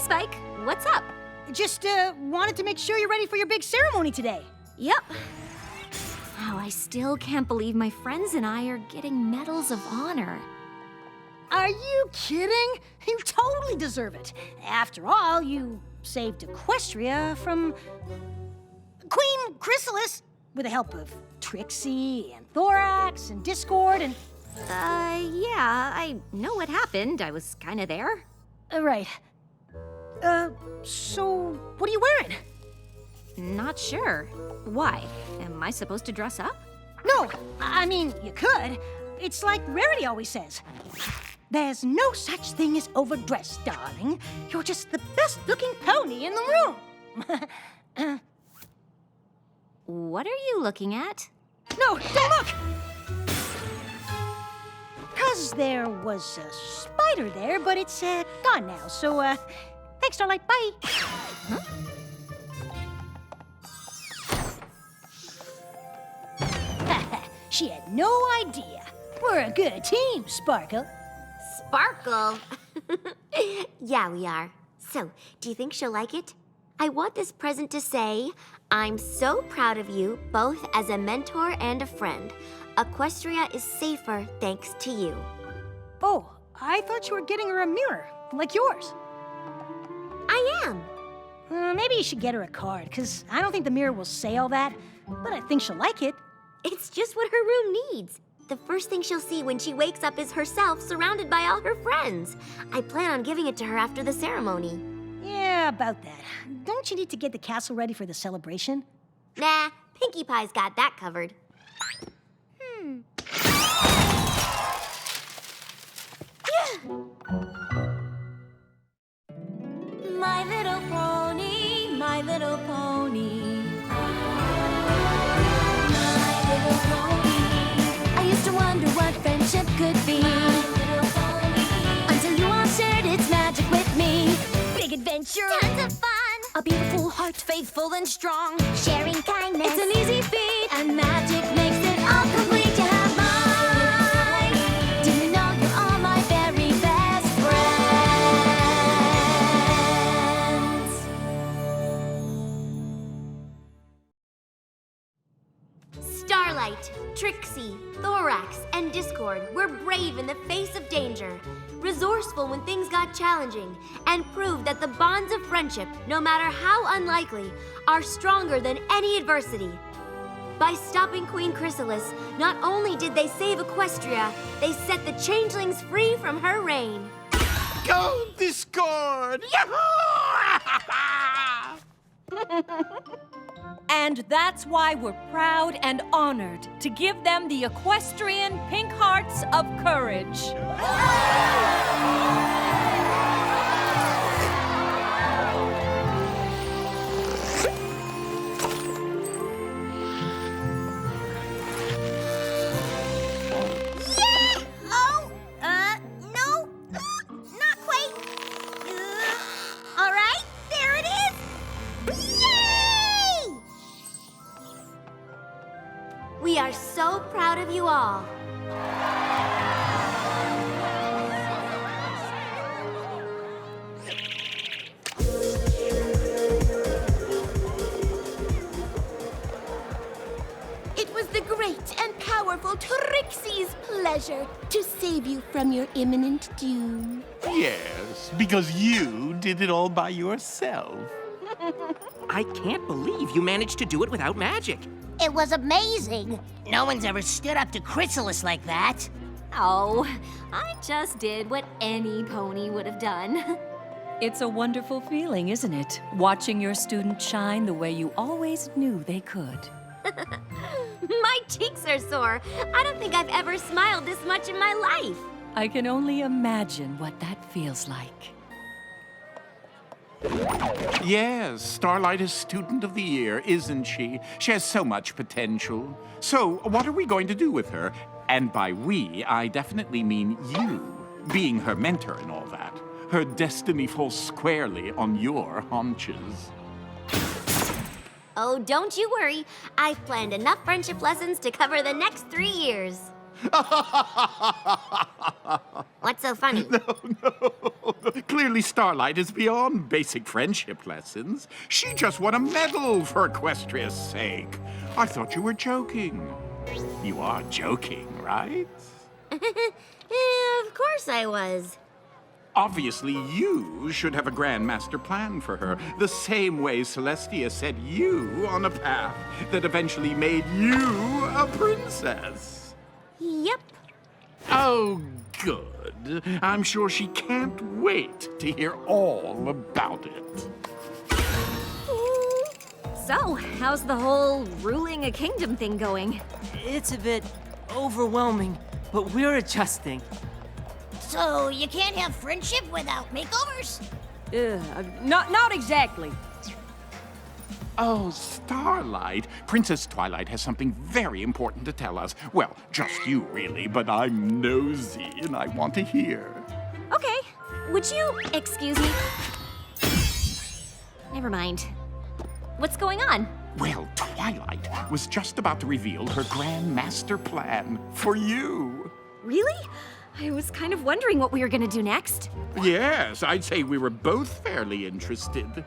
Spike. What's up? Just wanted to make sure you're ready for your big ceremony today. Yep. Oh, I still can't believe my friends and I are getting medals of honor. Are you kidding? You totally deserve it. After all, you saved Equestria from Queen Chrysalis with the help of Trixie and Thorax and Discord and... Yeah, I know what happened. I was kind of there. Right. So what are you wearing? Not sure. Why? Am I supposed to dress up? No, I mean, you could. It's like Rarity always says. There's no such thing as overdressed, darling. You're just the best-looking pony in the room. What are you looking at? No, don't look! 'Cause there was a spider there, but it's gone now. So, thanks, Starlight. Bye. Huh? She had no idea. We're a good team, Sparkle. Sparkle? Yeah, we are. So, do you think she'll like it? I want this present to say, I'm so proud of you, both as a mentor and a friend. Equestria is safer thanks to you. Oh, I thought you were getting her a mirror, like yours. I am. Maybe you should get her a card, because I don't think the mirror will say all that, but I think she'll like it. It's just what her room needs. The first thing she'll see when she wakes up is herself surrounded by all her friends. I plan on giving it to her after the ceremony. Yeah, about that. Don't you need to get the castle ready for the celebration? Nah, Pinkie Pie's got that covered. My little pony, my little pony. My little pony. I used to wonder what friendship could be. My little pony. Until you all shared its magic with me. Big adventure. Tons of fun. A beautiful heart, faithful and strong. Sharing kindness. It's an easy feat. And magic makes it all complete. You have mine. Do you know you're all my very best friends? Starlight, Trixie, Thorax, and Discord were brave in the face of danger, resourceful when things got challenging, and proved that the bonds of friendship, no matter how unlikely, are stronger than any adversity. By stopping Queen Chrysalis, not only did they save Equestria, they set the changelings free from her reign. Go, Discord! And that's why we're proud and honored to give them the equestrian pink hearts of courage. No, not quite. All right, there it is. Yay! We are so proud of you all. It was the great and powerful Trixie's pleasure to save you from your imminent doom. Yes, because you did it all by yourself. I can't believe you managed to do it without magic. It was amazing. No one's ever stood up to Chrysalis like that. Oh, I just did what any pony would have done. It's a wonderful feeling, isn't it? Watching your students shine the way you always knew they could. My cheeks are sore. I don't think I've ever smiled this much in my life. I can only imagine what that feels like. Yes, Starlight is Student of the Year, isn't she? She has so much potential. So, what are we going to do with her? And by we, I definitely mean you, being her mentor and all that. Her destiny falls squarely on your haunches. Oh, don't you worry. I've planned enough friendship lessons to cover the next 3 years. What's so funny? No. Clearly Clearly, Starlight is beyond basic friendship lessons. She just won a medal for Equestria's sake. I thought you were joking. You are joking, right? Of course I was. Obviously, you should have a grand master plan for her, the same way Celestia set you on a path that eventually made you a princess. Yep. Oh, good. I'm sure she can't wait to hear all about it. So, how's the whole ruling a kingdom thing going? It's a bit overwhelming, but we're adjusting. So you can't have friendship without makeovers? Not exactly. Oh, Starlight. Princess Twilight has something very important to tell us. Well, just you, really, but I'm nosy and I want to hear. Okay, would you excuse me? Never mind. What's going on? Well, Twilight was just about to reveal her grand master plan for you. Really? I was kind of wondering what we were gonna do next. Yes, I'd say we were both fairly interested.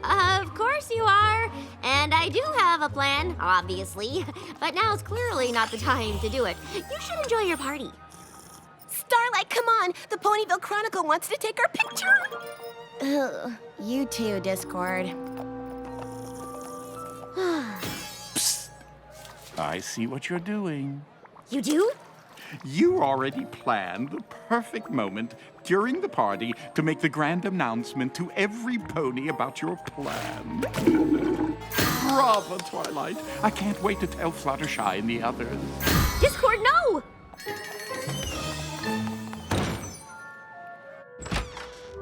Of course you are. And I do have a plan, obviously. But now's clearly not the time to do it. You should enjoy your party. Starlight, come on! The Ponyville Chronicle wants to take our picture! Ugh, you too, Discord. Psst. I see what you're doing. You do? You already planned the perfect moment during the party to make the grand announcement to every pony about your plan. Bravo, Twilight. I can't wait to tell Fluttershy and the others. Discord, no!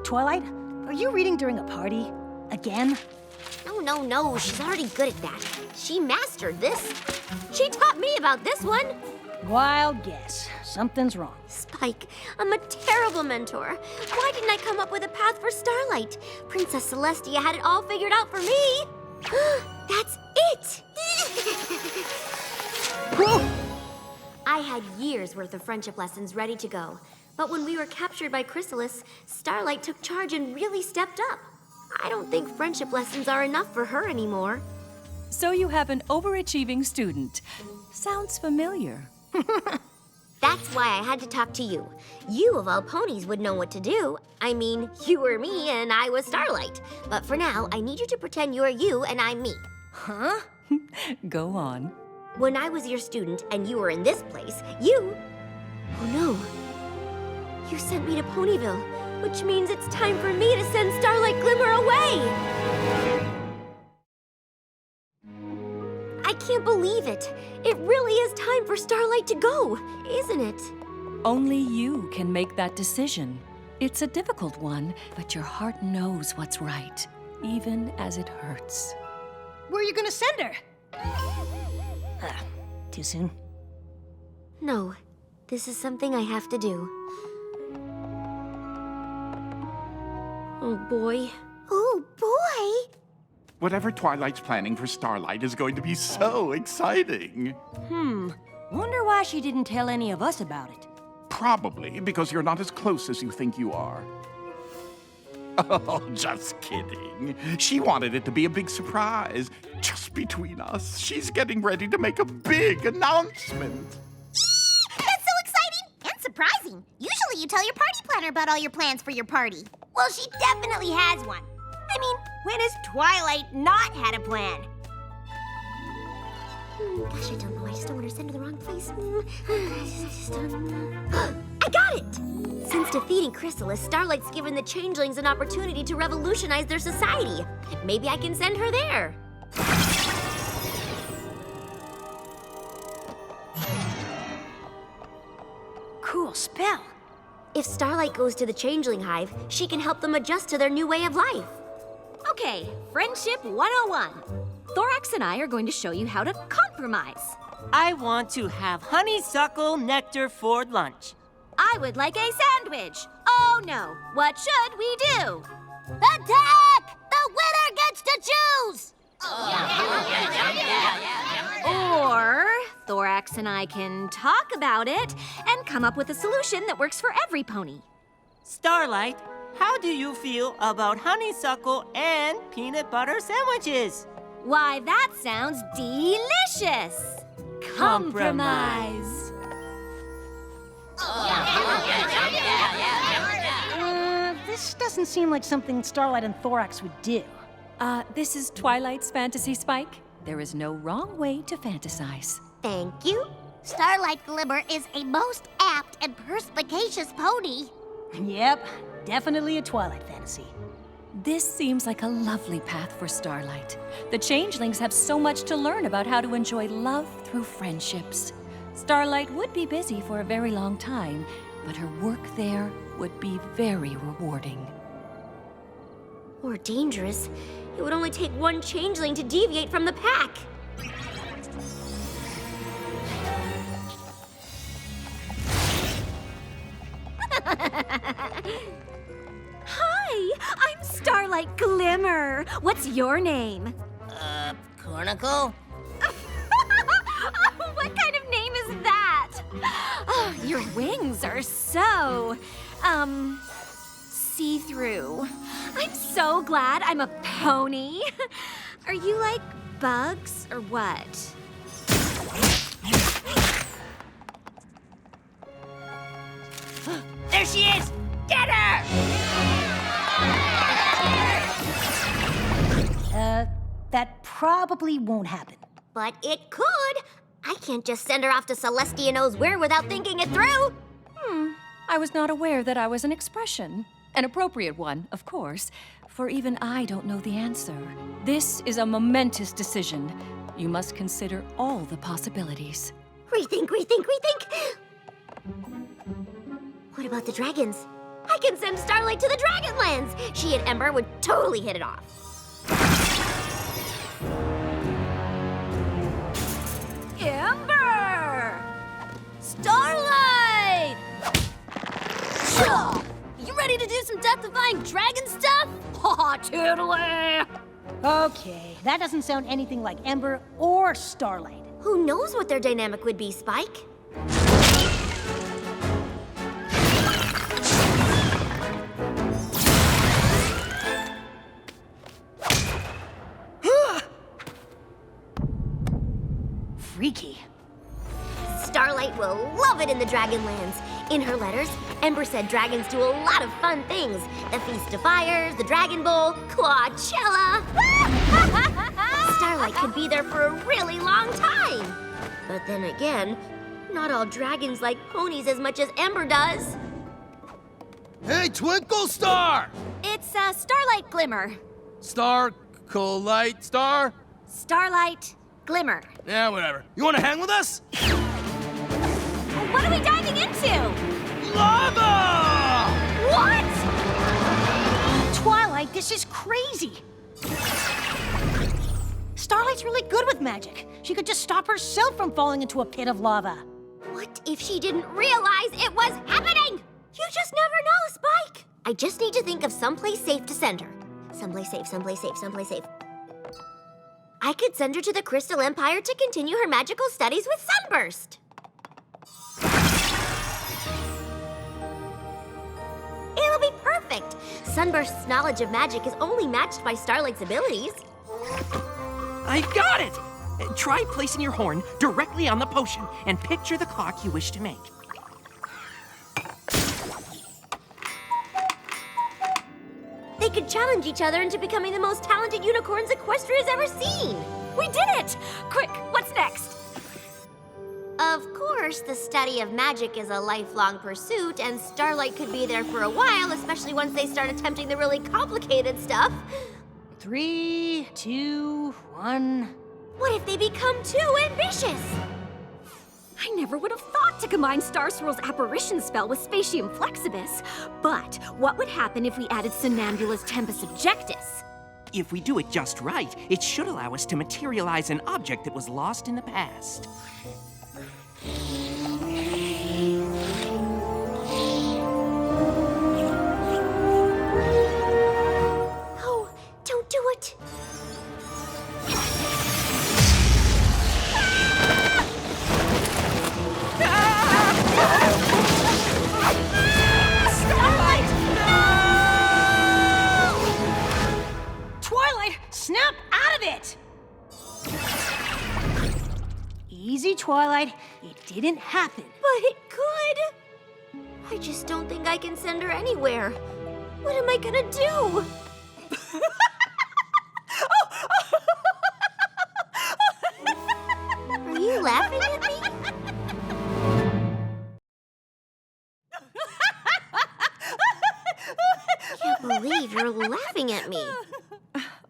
Twilight, are you reading during a party? Again? No. She's already good at that. She mastered this. She taught me about this one. Wild guess. Something's wrong. Spike, I'm a terrible mentor. Why didn't I come up with a path for Starlight? Princess Celestia had it all figured out for me. That's it! I had years worth of friendship lessons ready to go. But when we were captured by Chrysalis, Starlight took charge and really stepped up. I don't think friendship lessons are enough for her anymore. So you have an overachieving student. Sounds familiar. That's why I had to talk to you. You, of all ponies, would know what to do. I mean, you were me and I was Starlight. But for now, I need you to pretend you're you and I'm me. Huh? Go on. When I was your student and you were in this place, you... Oh no. You sent me to Ponyville, which means it's time for me to send Starlight Glimmer away! I can't believe it. It really is time for Starlight to go, isn't it? Only you can make that decision. It's a difficult one, but your heart knows what's right, even as it hurts. Where are you gonna send her? Too soon? No, this is something I have to do. Oh boy. Oh, boy! Whatever Twilight's planning for Starlight is going to be so exciting. Wonder why she didn't tell any of us about it. Probably because you're not as close as you think you are. Oh, just kidding. She wanted it to be a big surprise. Just between us, she's getting ready to make a big announcement. That's so exciting and surprising. Usually you tell your party planner about all your plans for your party. Well, she definitely has one. I mean, when has Twilight not had a plan? Gosh, I don't know. I just don't want to send her the wrong place. I got it! Since defeating Chrysalis, Starlight's given the Changelings an opportunity to revolutionize their society. Maybe I can send her there. Cool spell. If Starlight goes to the Changeling Hive, she can help them adjust to their new way of life. Okay, Friendship 101. Thorax and I are going to show you how to compromise. I want to have honeysuckle nectar for lunch. I would like a sandwich. Oh no, what should we do? Attack! The winner gets to choose! Or Thorax and I can talk about it and come up with a solution that works for every pony. Starlight, how do you feel about honeysuckle and peanut butter sandwiches? Why, that sounds delicious! Compromise. This doesn't seem like something Starlight and Thorax would do. This is Twilight's fantasy, Spike. There is no wrong way to fantasize. Thank you. Starlight Glimmer is a most apt and perspicacious pony. Yep, definitely a Twilight fantasy. This seems like a lovely path for Starlight. The changelings have so much to learn about how to enjoy love through friendships. Starlight would be busy for a very long time, but her work there would be very rewarding. Or dangerous. It would only take one changeling to deviate from the pack. Hi, I'm Starlight Glimmer. What's your name? Cornicle? What kind of name is that? Oh, your wings are so, see-through. I'm so glad I'm a pony. Are you like bugs or what? There she is! Get her! That probably won't happen. But it could. I can't just send her off to Celestia knows where without thinking it through. I was not aware that I was an expression. An appropriate one, of course, for even I don't know the answer. This is a momentous decision. You must consider all the possibilities. Rethink, rethink, rethink. What about the dragons? I can send Starlight to the Dragonlands. She and Ember would totally hit it off. Ember! Starlight! You ready to do some death-defying dragon stuff? Aw, totally! Okay, that doesn't sound anything like Ember or Starlight. Who knows what their dynamic would be, Spike? Freaky. Starlight will love it in the Dragonlands. In her letters, Ember said dragons do a lot of fun things. The Feast of Fires, the Dragon Bowl, Coachella. Starlight could be there for a really long time. But then again, not all dragons like ponies as much as Ember does. Hey, Twinkle Star! It's, Starlight Glimmer. Star, Light, Star? Starlight Glimmer. Yeah, whatever. You want to hang with us? What are we diving into? Lava! What? Twilight, this is crazy. Starlight's really good with magic. She could just stop herself from falling into a pit of lava. What if she didn't realize it was happening? You just never know, Spike. I just need to think of someplace safe to send her. Someplace safe, someplace safe, someplace safe. I could send her to the Crystal Empire to continue her magical studies with Sunburst. It'll be perfect. Sunburst's knowledge of magic is only matched by Starlight's abilities. I got it! Try placing your horn directly on the potion and picture the clock you wish to make. They could challenge each other into becoming the most talented unicorns Equestria's ever seen. We did it! Quick, what's next? Of course, the study of magic is a lifelong pursuit, and Starlight could be there for a while, especially once they start attempting the really complicated stuff. 3, 2, 1. What if they become too ambitious? I never would have thought to combine Star Swirl's apparition spell with Spatium Flexibus. But what would happen if we added Somnambula's Tempus Objectus? If we do it just right, it should allow us to materialize an object that was lost in the past. Oh, don't do it. Starlight! No! Twilight. It didn't happen. But it could. I just don't think I can send her anywhere. What am I gonna do? Are you laughing at me? I can't believe you're laughing at me.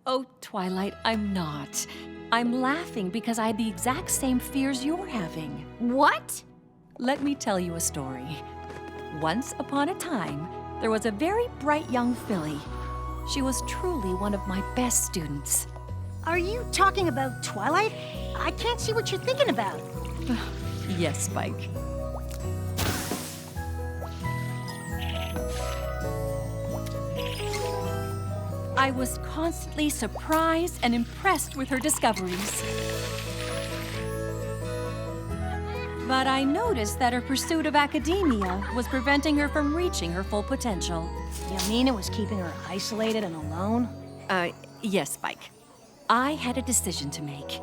Oh, Twilight, I'm not. I'm laughing because I had the exact same fears you're having. What? Let me tell you a story. Once upon a time, there was a very bright young filly. She was truly one of my best students. Are you talking about Twilight? I can't see what you're thinking about. Yes, Spike. I was constantly surprised and impressed with her discoveries. But I noticed that her pursuit of academia was preventing her from reaching her full potential. You mean it was keeping her isolated and alone? Yes, Spike. I had a decision to make.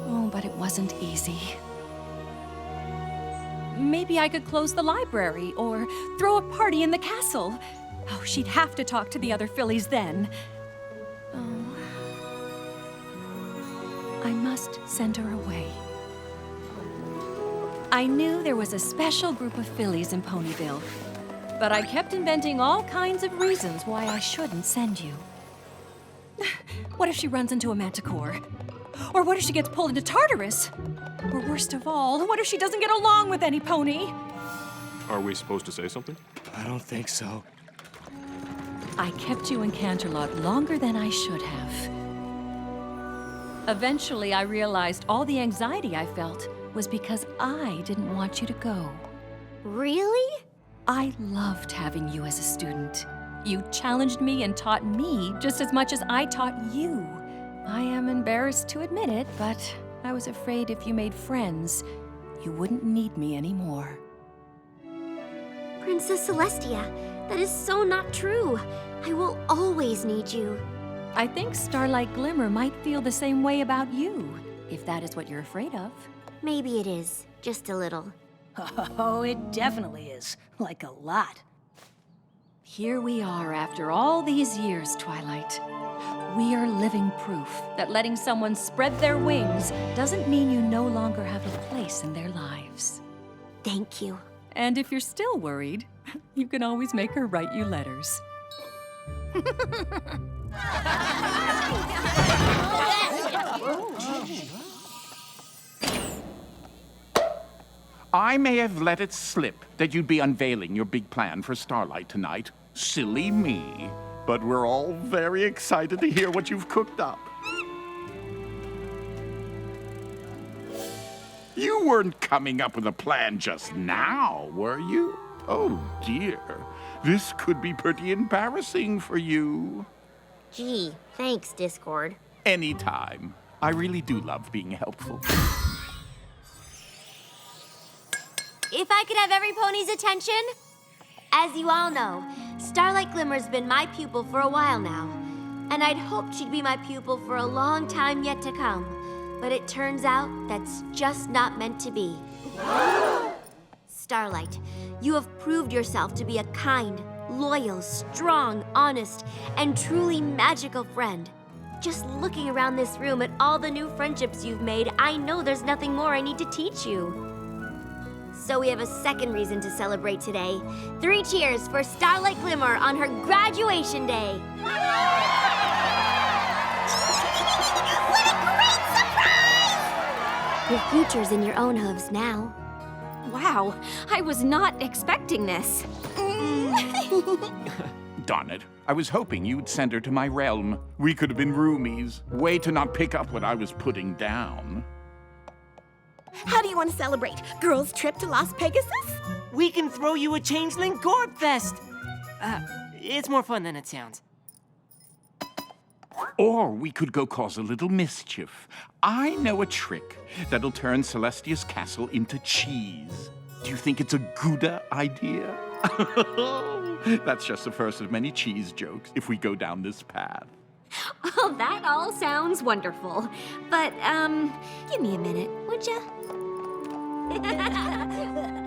Oh, but it wasn't easy. Maybe I could close the library or throw a party in the castle. Oh, she'd have to talk to the other fillies then. Oh. I must send her away. I knew there was a special group of fillies in Ponyville, but I kept inventing all kinds of reasons why I shouldn't send you. What if she runs into a manticore? Or what if she gets pulled into Tartarus? Or worst of all, what if she doesn't get along with any pony? Are we supposed to say something? I don't think so. I kept you in Canterlot longer than I should have. Eventually, I realized all the anxiety I felt was because I didn't want you to go. Really? I loved having you as a student. You challenged me and taught me just as much as I taught you. I am embarrassed to admit it, but I was afraid if you made friends, you wouldn't need me anymore. Princess Celestia, that is so not true. I will always need you. I think Starlight Glimmer might feel the same way about you, if that is what you're afraid of. Maybe it is, just a little. Oh, it definitely is. Like a lot. Here we are after all these years, Twilight. We are living proof that letting someone spread their wings doesn't mean you no longer have a place in their lives. Thank you. And if you're still worried, you can always make her write you letters. I may have let it slip that you'd be unveiling your big plan for Starlight tonight. Silly me. But we're all very excited to hear what you've cooked up. You weren't coming up with a plan just now, were you? Oh, dear. This could be pretty embarrassing for you. Gee, thanks, Discord. Anytime. I really do love being helpful. If I could have every pony's attention? As you all know, Starlight Glimmer's been my pupil for a while now, and I'd hoped she'd be my pupil for a long time yet to come. But it turns out that's just not meant to be. Starlight, you have proved yourself to be a kind, loyal, strong, honest, and truly magical friend. Just looking around this room at all the new friendships you've made, I know there's nothing more I need to teach you. So we have a second reason to celebrate today. 3 cheers for Starlight Glimmer on her graduation day. What a great surprise! Your future's in your own hooves now. Wow, I was not expecting this. Darn it. I was hoping you'd send her to my realm. We could have been roomies. Way to not pick up what I was putting down. How do you want to celebrate? Girls' trip to Las Pegasus? We can throw you a Changeling Gorb Fest. It's more fun than it sounds. Or we could go cause a little mischief. I know a trick that'll turn Celestia's castle into cheese. Do you think it's a good idea? That's just the first of many cheese jokes if we go down this path. Oh, that all sounds wonderful. But, give me a minute, would ya?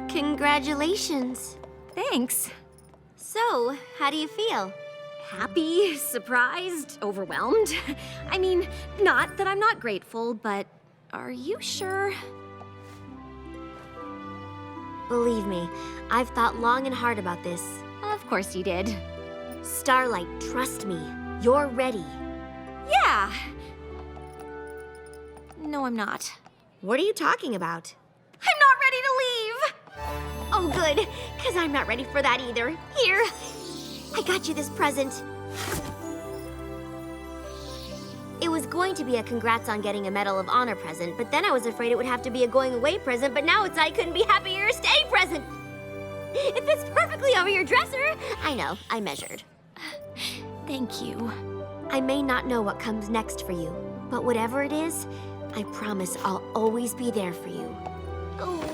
Congratulations. Thanks. So, how do you feel? Happy, surprised, overwhelmed. I mean, not that I'm not grateful, but are you sure? Believe me, I've thought long and hard about this. Of course you did. Starlight, trust me. You're ready. Yeah. No, I'm not. What are you talking about? I'm not ready to leave! Oh, good, because I'm not ready for that either. Here, I got you this present. It was going to be a congrats on getting a Medal of Honor present, but then I was afraid it would have to be a going away present, but now it's I couldn't be happier stay present. It fits perfectly over your dresser. I know, I measured. Thank you. I may not know what comes next for you, but whatever it is, I promise I'll always be there for you. Oh.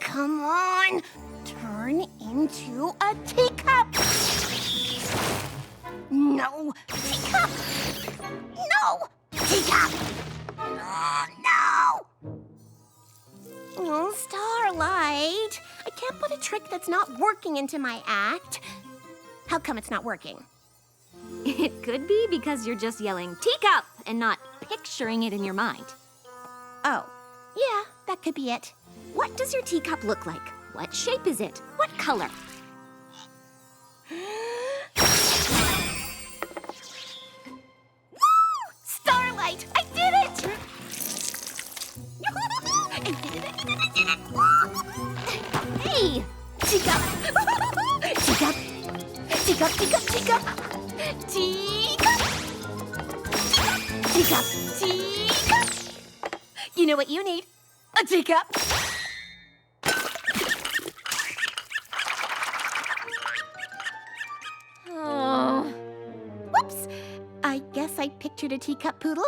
Come on! Turn into a teacup! No! Teacup! No! Teacup! No! Oh, Starlight, I can't put a trick that's not working into my act. How come it's not working? It could be because you're just yelling teacup and not picturing it in your mind. Oh, yeah, that could be it. What does your teacup look like? What shape is it? What color? Woo! Starlight, I did it! I did it! Hey! Teacup! Teacup! Teacup, teacup, teacup! Teacup! Teacup! Teacup! You know what you need? A teacup! Oh. Whoops! I guess I pictured a teacup poodle.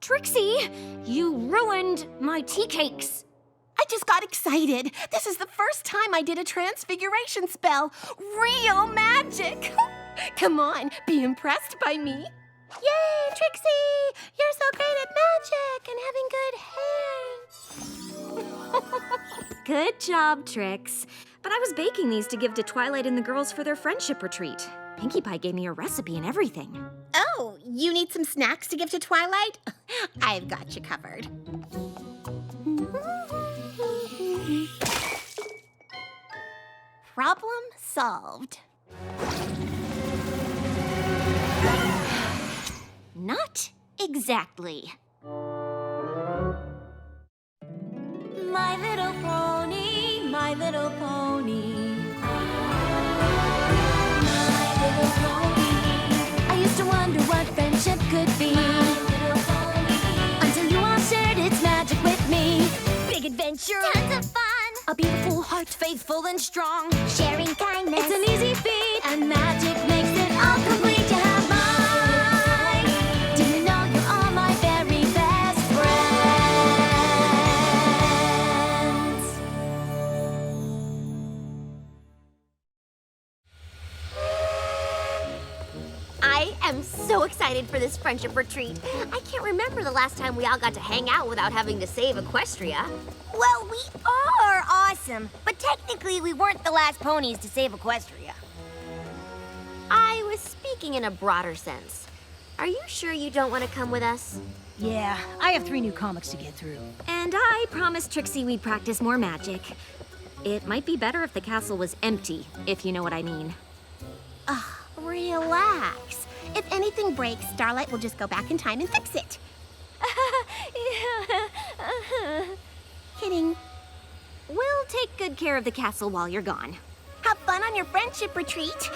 Trixie, you ruined my tea cakes. I just got excited. This is the first time I did a transfiguration spell. Real magic! Come on, be impressed by me. Yay, Trixie! You're so great at magic and having good hair. Good job, Trix. But I was baking these to give to Twilight and the girls for their friendship retreat. Pinkie Pie gave me a recipe and everything. Oh, you need some snacks to give to Twilight? I've got you covered. Problem solved. Not exactly. My little pony, my little pony. My little pony. I used to wonder what friendship could be. My little pony. Until you all shared its magic with me. Big adventure. Tons of fun. A beautiful heart, faithful and strong. Sharing kindness. It's an easy feat. And magic makes it all complete. You have mine. Do you know you're all my very best friends? I am so excited for this friendship retreat. I can't remember the last time we all got to hang out without having to save Equestria. Well, we are awesome, but technically we weren't the last ponies to save Equestria. I was speaking in a broader sense. Are you sure you don't want to come with us? Yeah, I have 3 new comics to get through. And I promised Trixie we'd practice more magic. It might be better if the castle was empty, if you know what I mean. Relax. If anything breaks, Starlight will just go back in time and fix it. Kidding. We'll take good care of the castle while you're gone. Have fun on your friendship retreat.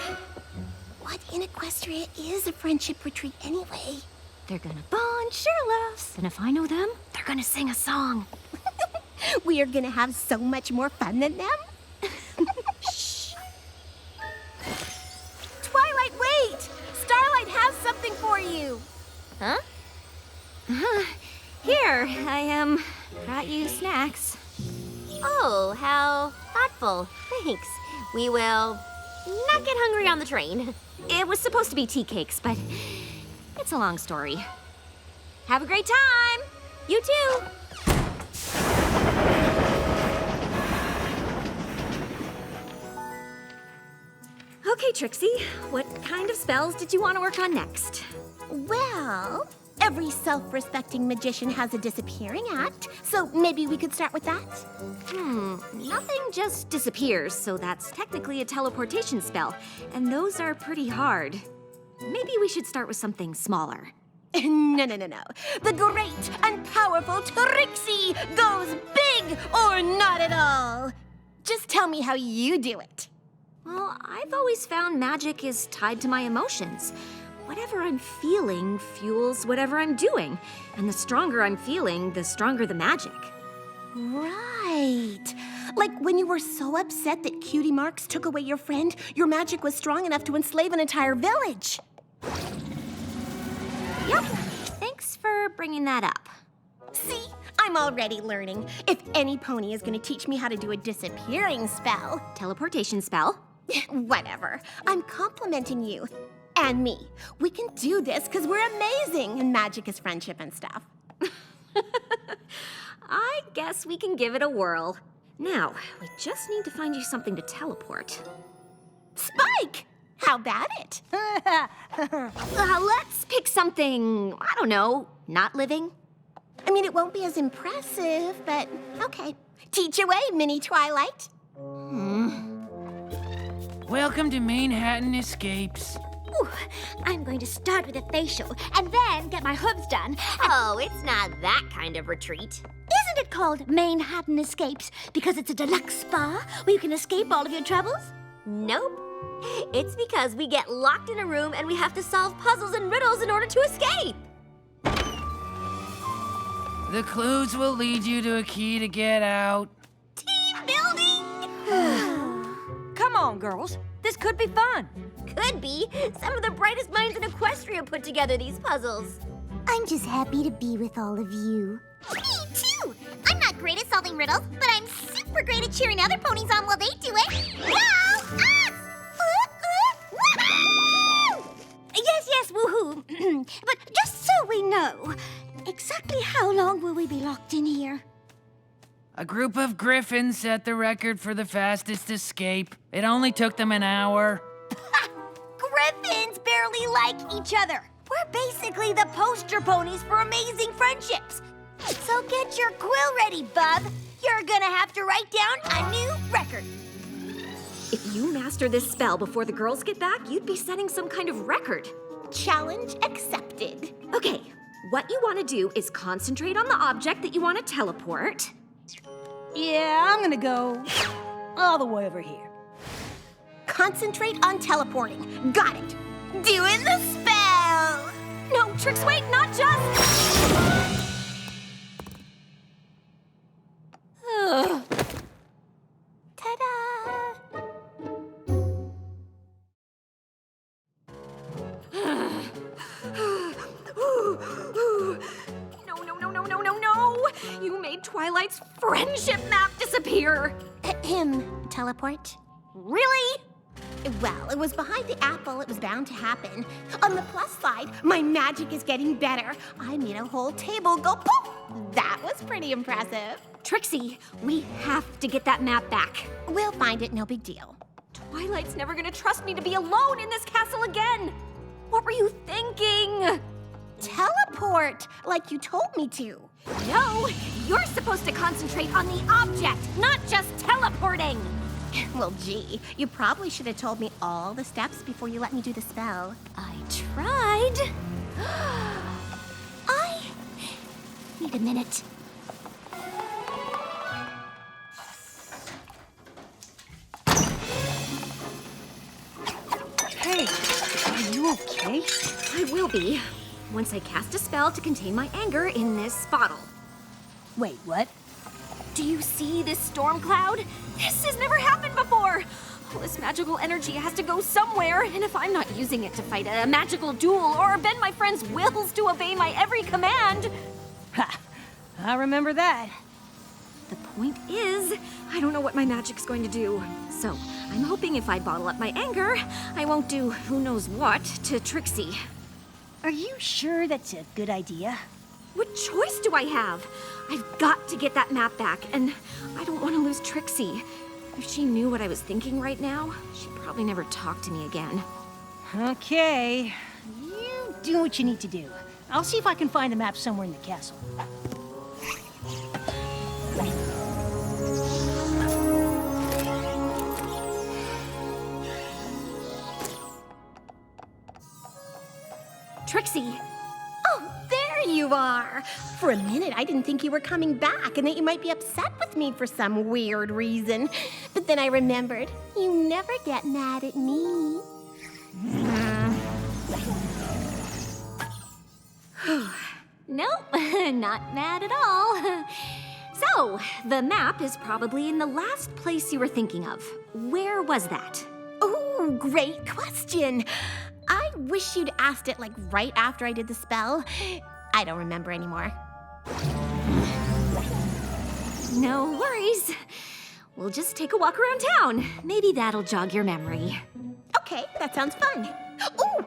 What in Equestria is a friendship retreat anyway? They're gonna bond Sherloffs, and if I know them, they're gonna sing a song. We are gonna have so much more fun than them. Shh. Huh? Here, I brought you snacks. Oh, how thoughtful. Thanks. We will not get hungry on the train. It was supposed to be tea cakes, but it's a long story. Have a great time! You too. Okay, Trixie, what kind of spells did you want to work on next? Well, every self-respecting magician has a disappearing act, so maybe we could start with that? Nothing just disappears, so that's technically a teleportation spell, and those are pretty hard. Maybe we should start with something smaller. No. The great and powerful Trixie goes big or not at all. Just tell me how you do it. Well, I've always found magic is tied to my emotions. Whatever I'm feeling fuels whatever I'm doing, and the stronger I'm feeling, the stronger the magic. Right. Like when you were so upset that Cutie Marks took away your friend, your magic was strong enough to enslave an entire village. Yep. Thanks for bringing that up. See? I'm already learning. If any pony is going to teach me how to do a disappearing spell. Teleportation spell? Whatever. I'm complimenting you. And me. We can do this because we're amazing, and magic is friendship and stuff. I guess we can give it a whirl. Now, we just need to find you something to teleport. Spike! How about it? Let's pick something, I don't know, not living. I mean, it won't be as impressive, but okay. Teach away, mini Twilight. Welcome to Manhattan Escapes. Ooh, I'm going to start with a facial and then get my hooves done. Oh, it's not that kind of retreat. Isn't it called Manhattan Escapes because it's a deluxe spa where you can escape all of your troubles? Nope. It's because we get locked in a room and we have to solve puzzles and riddles in order to escape. The clues will lead you to a key to get out. Team building! Come on, girls. This could be fun. Could be. Some of the brightest minds in Equestria put together these puzzles. I'm just happy to be with all of you. Me too! I'm not great at solving riddles, but I'm super great at cheering other ponies on while they do it. Go us! Woohoo! Yes, woohoo. But just so we know, exactly how long will we be locked in here? A group of griffins set the record for the fastest escape. It only took them an hour. Griffins barely like each other. We're basically the poster ponies for amazing friendships. So get your quill ready, bub. You're gonna have to write down a new record. If you master this spell before the girls get back, you'd be setting some kind of record. Challenge accepted. Okay, what you want to do is concentrate on the object that you want to teleport. Yeah, I'm gonna go all the way over here. Concentrate on teleporting. Got it. Doing the spell. No, Trix, wait, not just... Ta-da! No! You made Twilight's friendship map disappear! Teleport? Really? Well, it was behind the apple. It was bound to happen. On the plus side, my magic is getting better. I made a whole table go poof! That was pretty impressive. Trixie, we have to get that map back. We'll find it, no big deal. Twilight's never gonna trust me to be alone in this castle again! What were you thinking? Teleport, like you told me to. No, you're supposed to concentrate on the object, not just teleporting! Well, gee, you probably should have told me all the steps before you let me do the spell. I tried. I need a minute. Hey, are you okay? I will be, once I cast a spell to contain my anger in this bottle. Wait, what? Do you see this storm cloud? This has never happened before. This magical energy has to go somewhere, and if I'm not using it to fight a magical duel or bend my friends' wills to obey my every command... Ha! I remember that. The point is, I don't know what my magic's going to do. So, I'm hoping if I bottle up my anger, I won't do who knows what to Trixie. Are you sure that's a good idea? What choice do I have? I've got to get that map back, and I don't want to lose Trixie. If she knew what I was thinking right now, she'd probably never talk to me again. Okay, you do what you need to do. I'll see if I can find the map somewhere in the castle. Trixie! Oh, there you are! For a minute, I didn't think you were coming back and that you might be upset with me for some weird reason. But then I remembered, you never get mad at me. Nope, not mad at all. So, the map is probably in the last place you were thinking of. Where was that? Oh, great question. I wish you'd asked it like right after I did the spell. I don't remember anymore. No worries. We'll just take a walk around town. Maybe that'll jog your memory. Okay, that sounds fun. Ooh!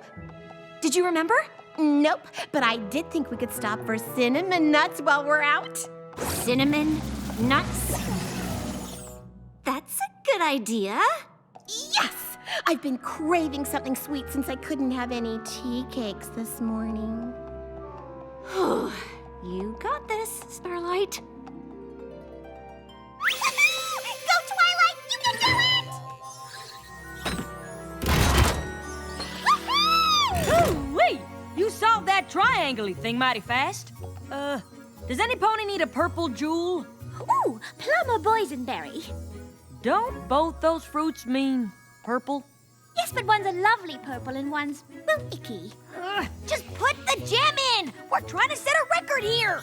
Did you remember? Nope, but I did think we could stop for cinnamon nuts while we're out. Cinnamon nuts? That's a good idea. Yes! I've been craving something sweet since I couldn't have any tea cakes this morning. You got this, Starlight. Go, Twilight! You can do it! Oh, wait! You solved that triangle-y thing mighty fast. Does any pony need a purple jewel? Ooh, plum or boysenberry? Don't both those fruits mean purple? Yes, but one's a lovely purple and one's, well, icky. Just put the gem in! We're trying to set a record here!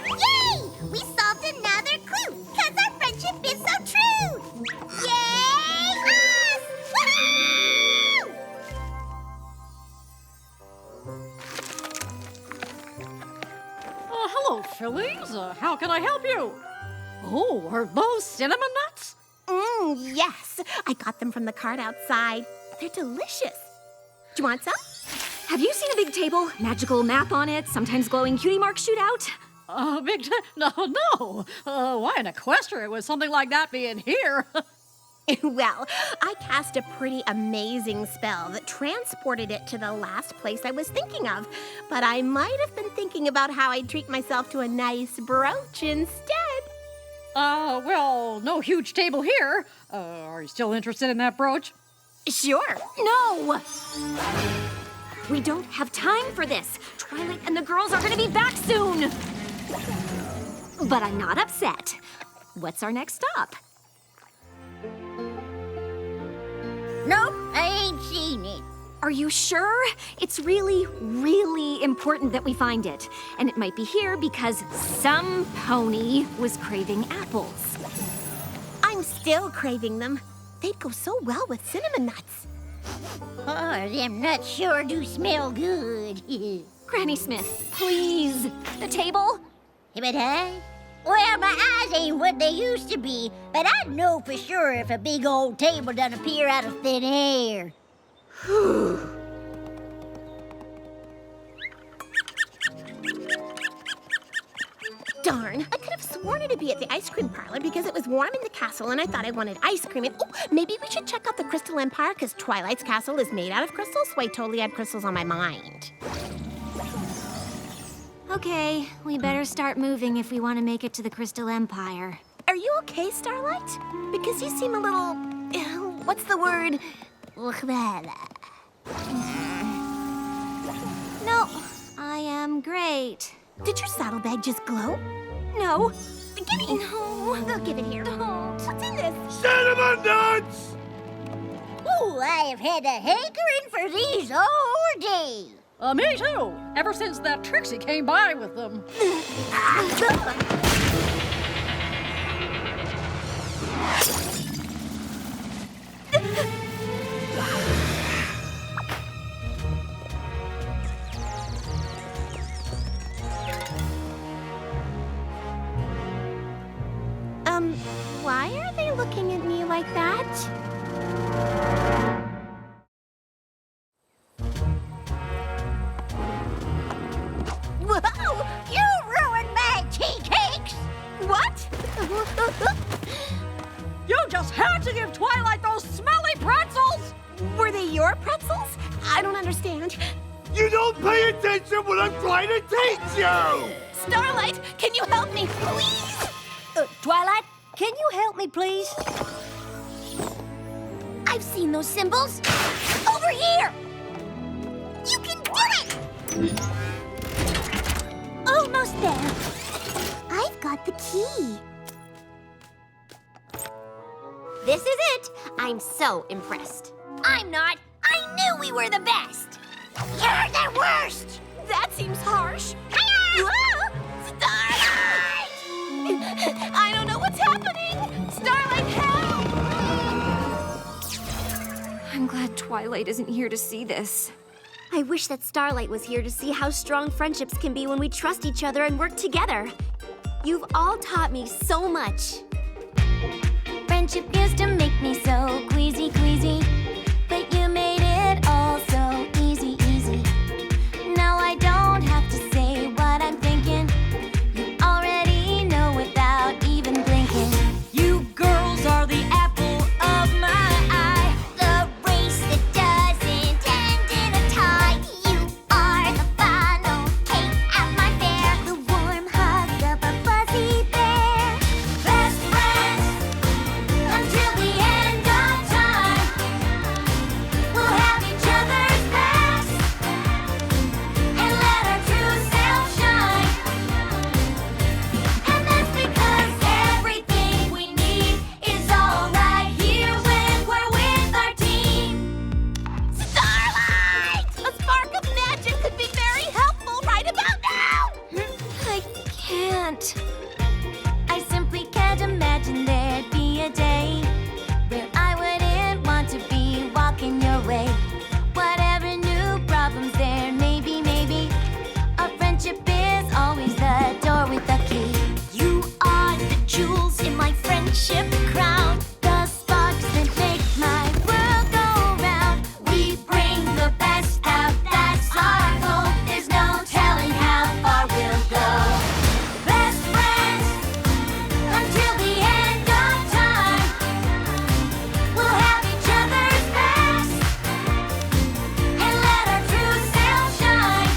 Yay! We solved another clue, because our friendship is so true! Yay! Us! Woohoo! Hello, fillies. How can I help you? Oh, are those cinnamon nuts? Yes. I got them from the cart outside. They're delicious. Do you want some? Have you seen a big table? Magical map on it, sometimes glowing cutie mark shootout? No. Why in Equestria would something like that be in here? Well, I cast a pretty amazing spell that transported it to the last place I was thinking of. But I might have been thinking about how I'd treat myself to a nice brooch instead. Well, no huge table here. Are you still interested in that brooch? Sure. No! We don't have time for this. Twilight and the girls are gonna be back soon. But I'm not upset. What's our next stop? Nope, I ain't seen it. Are you sure? It's really, really important that we find it. And it might be here because some pony was craving apples. I'm still craving them. They'd go so well with cinnamon nuts. Oh, them nuts sure do smell good. Granny Smith, please. The table? But well, my eyes ain't what they used to be, but I'd know for sure if a big old table done appear out of thin air. Darn, I could have sworn it'd be at the ice cream parlor because it was warm in the castle and I thought I wanted ice cream. And maybe we should check out the Crystal Empire because Twilight's castle is made out of crystals, so I totally had crystals on my mind. Okay, we better start moving if we want to make it to the Crystal Empire. Are you okay, Starlight? Because you seem a little... what's the word? No, I am great. Did your saddlebag just glow? No. Gimme! No, they'll give it here. Don't. What's in this? Cinnamon nuts! Ooh, I have had a hankering for these all day. Me too. Ever since that Trixie came by with them. Why are they looking at me like that? Whoa! You ruined my tea cakes! What? You just had to give Twilight those smelly pretzels! Were they your pretzels? I don't understand. You don't pay attention when I'm trying to teach you! Starlight, can you help me, please? Twilight, can you help me, please? I've seen those symbols. Over here! You can do it! Almost there. I've got the key. This is it. I'm so impressed. I'm not. I knew we were the best. You're the worst! That seems harsh. Hiya! Whoa! Starlight! I don't know what's happening! Starlight, help! I'm glad Twilight isn't here to see this. I wish that Starlight was here to see how strong friendships can be when we trust each other and work together. You've all taught me so much. Friendship used to make me so queasy, queasy, but you made it all so easy, easy. Now I don't have to say what I'm thinking. You already know without even blinking. You girls are the apple of my eye. The race that doesn't end in a tie. You are the final cake at my fair. The warm hug of a fuzzy bear. Best friends until the end of time. We'll have each other's backs and let our true self shine. And that's because everything we need is all right here when we're with our team. Starlight! A spark of magic could be very helpful right about now! I can't. I simply can't imagine there'd be a day where I wouldn't want to be walking your way. Whatever new problems there may be, maybe a friendship is always the door with the key. You are the jewels in my friendship crown, the sparks that make my world go round. We bring the best out, that's our goal. There's no telling how far we'll go. Best friends until the end of time. We'll have each other's backs and let our true self shine.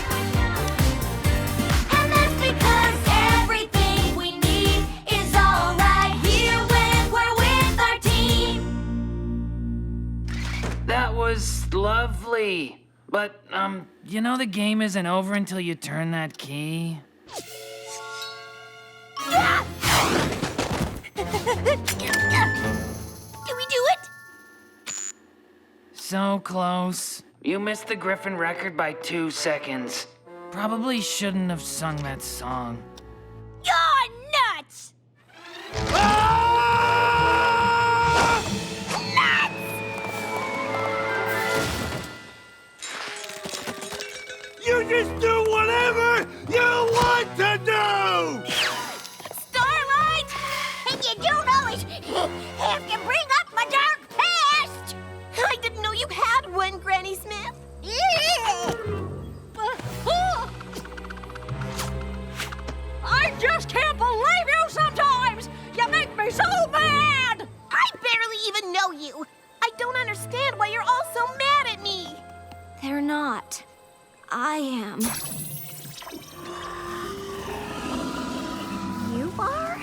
And that's because everything we need is all right here when we're with our team. That was lovely. But, you know the game isn't over until you turn that key? Do we do it? So close. You missed the Griffin record by 2 seconds. Probably shouldn't have sung that song. You're nuts! You just do whatever you want to do! Starlight! And you don't always have to bring up my dark past! I didn't know you had one, Granny Smith. I just can't believe you sometimes! You make me so mad! I barely even know you. I don't understand why you're all so mad at me. They're not. I am. You are?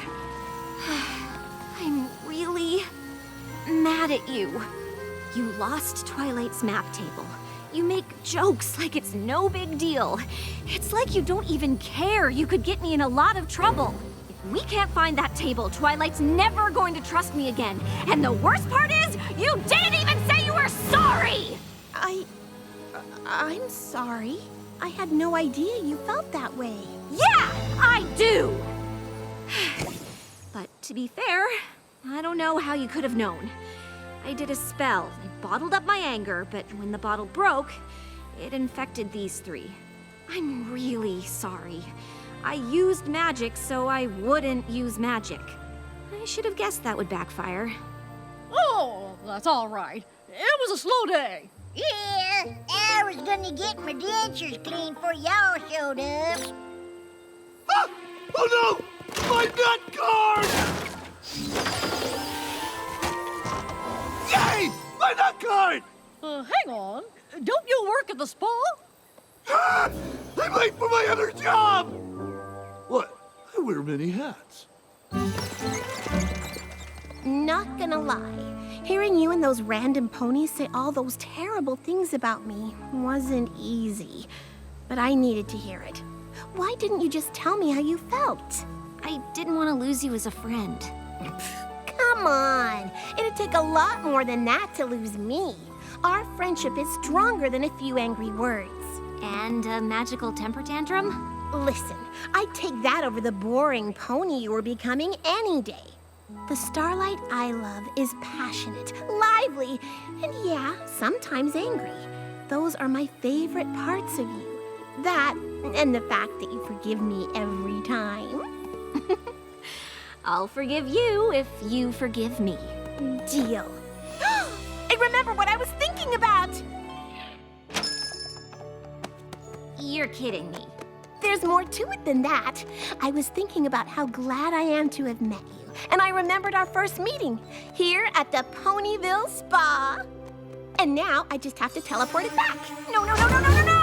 I'm really mad at you. You lost Twilight's map table. You make jokes like it's no big deal. It's like you don't even care. You could get me in a lot of trouble. If we can't find that table, Twilight's never going to trust me again. And the worst part is, you didn't even say you were sorry! I'm sorry. I had no idea you felt that way. Yeah, I do! But to be fair, I don't know how you could have known. I did a spell. I bottled up my anger, but when the bottle broke, it infected these three. I'm really sorry. I used magic so I wouldn't use magic. I should have guessed that would backfire. Oh, that's all right. It was a slow day. Yeah, I was gonna get my dentures cleaned before y'all showed up. Ah! Oh no! My nut card! Yay! My nut card! Hang on. Don't you work at the spa? Ah! I'm late for my other job! What? I wear many hats. Not gonna lie, hearing you and those random ponies say all those terrible things about me wasn't easy. But I needed to hear it. Why didn't you just tell me how you felt? I didn't want to lose you as a friend. Come on. It'd take a lot more than that to lose me. Our friendship is stronger than a few angry words. And a magical temper tantrum? Listen, I'd take that over the boring pony you were becoming any day. The Starlight I love is passionate, lively, and yeah, sometimes angry. Those are my favorite parts of you. That, and the fact that you forgive me every time. I'll forgive you if you forgive me. Deal. I remember what I was thinking about! You're kidding me. There's more to it than that. I was thinking about how glad I am to have met you. And I remembered our first meeting here at the Ponyville Spa. And now I just have to teleport it back. No, no, no, no, no, no, no!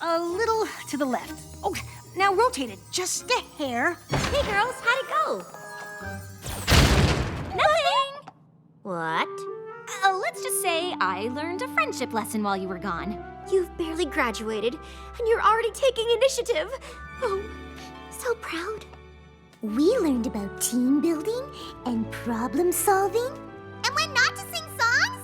A little to the left. Oh, now rotate it just a hair. Hey girls, how'd it go? Nothing! What? Let's just say I learned a friendship lesson while you were gone. You've barely graduated, and you're already taking initiative. Oh, so proud. We learned about team building and problem solving. And when not to sing songs.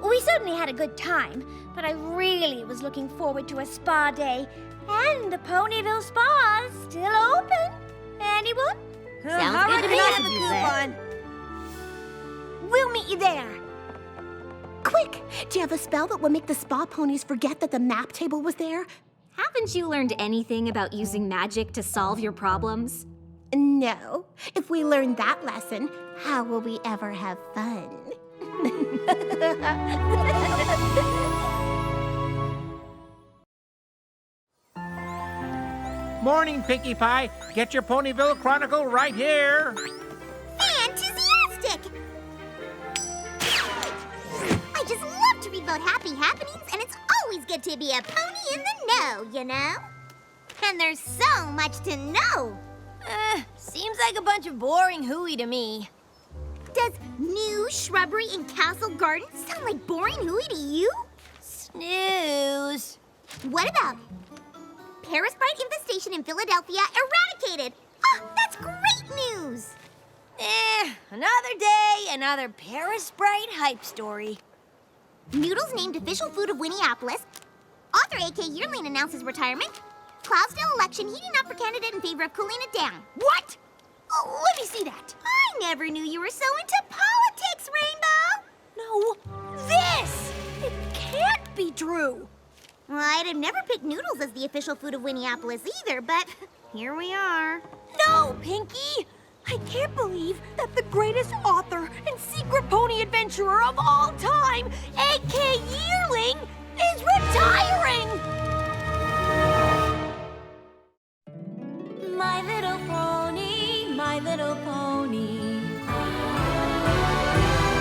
We certainly had a good time, but I really was looking forward to a spa day. And the Ponyville Spa is still open. Anyone? Sounds good to me. Have a coupon. We'll meet you there. Quick! Do you have a spell that will make the spa ponies forget that the map table was there? Haven't you learned anything about using magic to solve your problems? No. If we learn that lesson, how will we ever have fun? Morning, Pinkie Pie. Get your Ponyville Chronicle right here. Fantastic! I just love to read about happy happenings, and it's always good to be a pony in the know, you know? And there's so much to know. Seems like a bunch of boring hooey to me. Does new shrubbery in Castle Garden sound like boring hooey to you? Snooze. What about Parasite infestation in Philadelphia eradicated? Oh, that's great news! Another day, another Parasprite hype story. Noodles named official food of Winneapolis. Author A.K. Yearling announces retirement. Cloudsdale election heating up for candidate in favor of cooling it down. What? Oh, let me see that. I never knew you were so into politics, Rainbow. No, this! It can't be true. Well, I'd have never picked noodles as the official food of Winneapolis either, but here we are. No, Pinkie! I can't believe that the greatest author and secret pony adventurer of all time, A.K. Yearling, is retiring! My little pony, my little pony.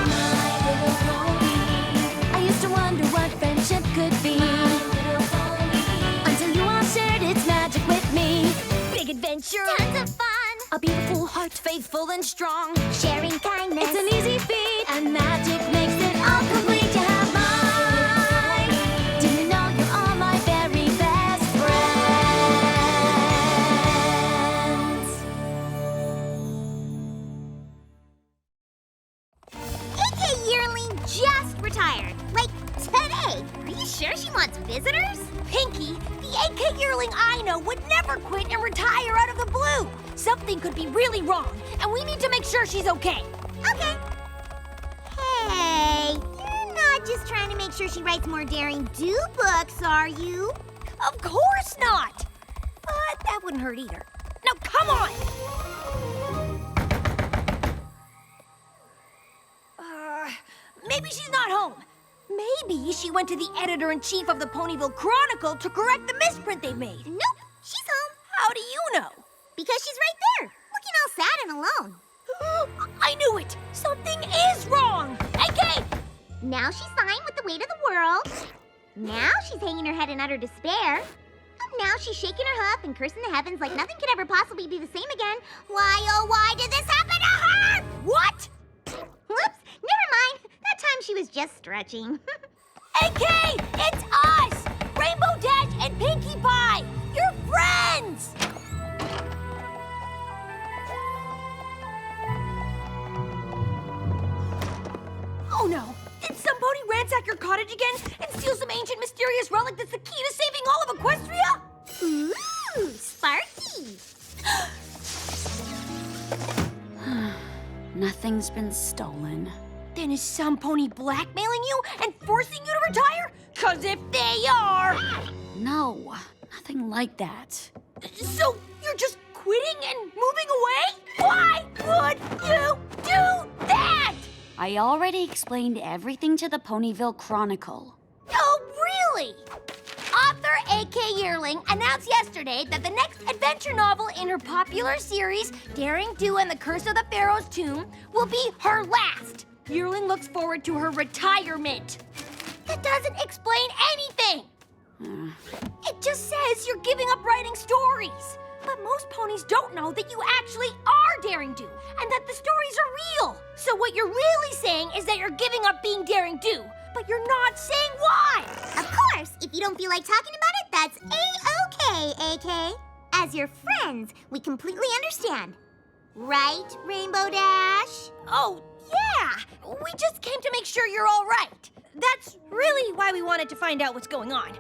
My little pony. I used to wonder what friendship could be. My little pony. Until you all shared its magic with me. Big adventure. Tons of fun. A beautiful heart, faithful and strong. Sharing kindness. It's an easy feat, and magic makes it all complete. You have mine. Do you know you're all my very best friends? A.K. Yearling just retired. Like, Today? Are you sure she wants visitors? Pinkie, the AK yearling I know would never quit and retire out of the blue. Something could be really wrong, and we need to make sure she's okay. Okay. Hey, you're not just trying to make sure she writes more Daring Do books, are you? Of course not. But that wouldn't hurt either. Now, come on! Maybe she's not home. Maybe she went to the editor-in-chief of the Ponyville Chronicle to correct the misprint they made. Nope, she's home. How do you know? Because she's right there, looking all sad and alone. I knew it! Something is wrong! AK! Now she's sighing with the weight of the world. Now she's hanging her head in utter despair. Now she's shaking her huff and cursing the heavens like nothing could ever possibly be the same again. Why, oh, why did this happen to her? What? Whoops, never mind. That time she was just stretching. AK, it's us! Rainbow Dash and Pinkie Pie! You're friends! Oh no! Did somebody ransack your cottage again and steal some ancient mysterious relic that's the key to saving all of Equestria? Ooh, Sparky! Nothing's been stolen. Then is some pony blackmailing you and forcing you to retire? 'Cause if they are... No, nothing like that. So you're just quitting and moving away? Why would you do that? I already explained everything to the Ponyville Chronicle. Oh, really? Author A.K. Yearling announced yesterday that the next adventure novel in her popular series, Daring Do and the Curse of the Pharaoh's Tomb, will be her last. Yearling looks forward to her retirement. That doesn't explain anything. It just says you're giving up writing stories. But most ponies don't know that you actually are Daring Do and that the stories are real. So what you're really saying is that you're giving up being Daring Do, but you're not saying why. Of course, if you don't feel like talking about it, that's A-okay, AK. As your friends, we completely understand. Right, Rainbow Dash? Oh, yeah. We just came to make sure you're all right. That's really why we wanted to find out what's going on.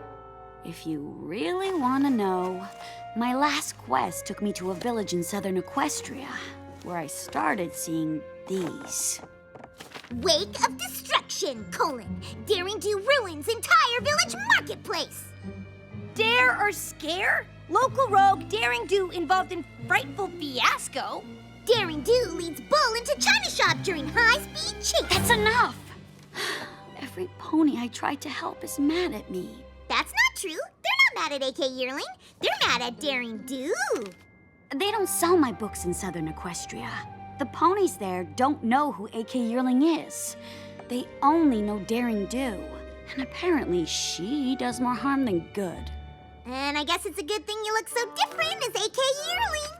If you really want to know, my last quest took me to a village in southern Equestria, where I started seeing these. Wake of Destruction, Daring Do ruins entire village marketplace. Dare or scare? Local rogue Daring Do involved in frightful fiasco. Daring Do leads Bull into China shop during high-speed chase. That's enough! Every pony I tried to help is mad at me. That's not true. They're not mad at AK Yearling. They're mad at Daring Do. They don't sell my books in southern Equestria. The ponies there don't know who AK Yearling is. They only know Daring Do. And apparently she does more harm than good. And I guess it's a good thing you look so different as AK Yearling.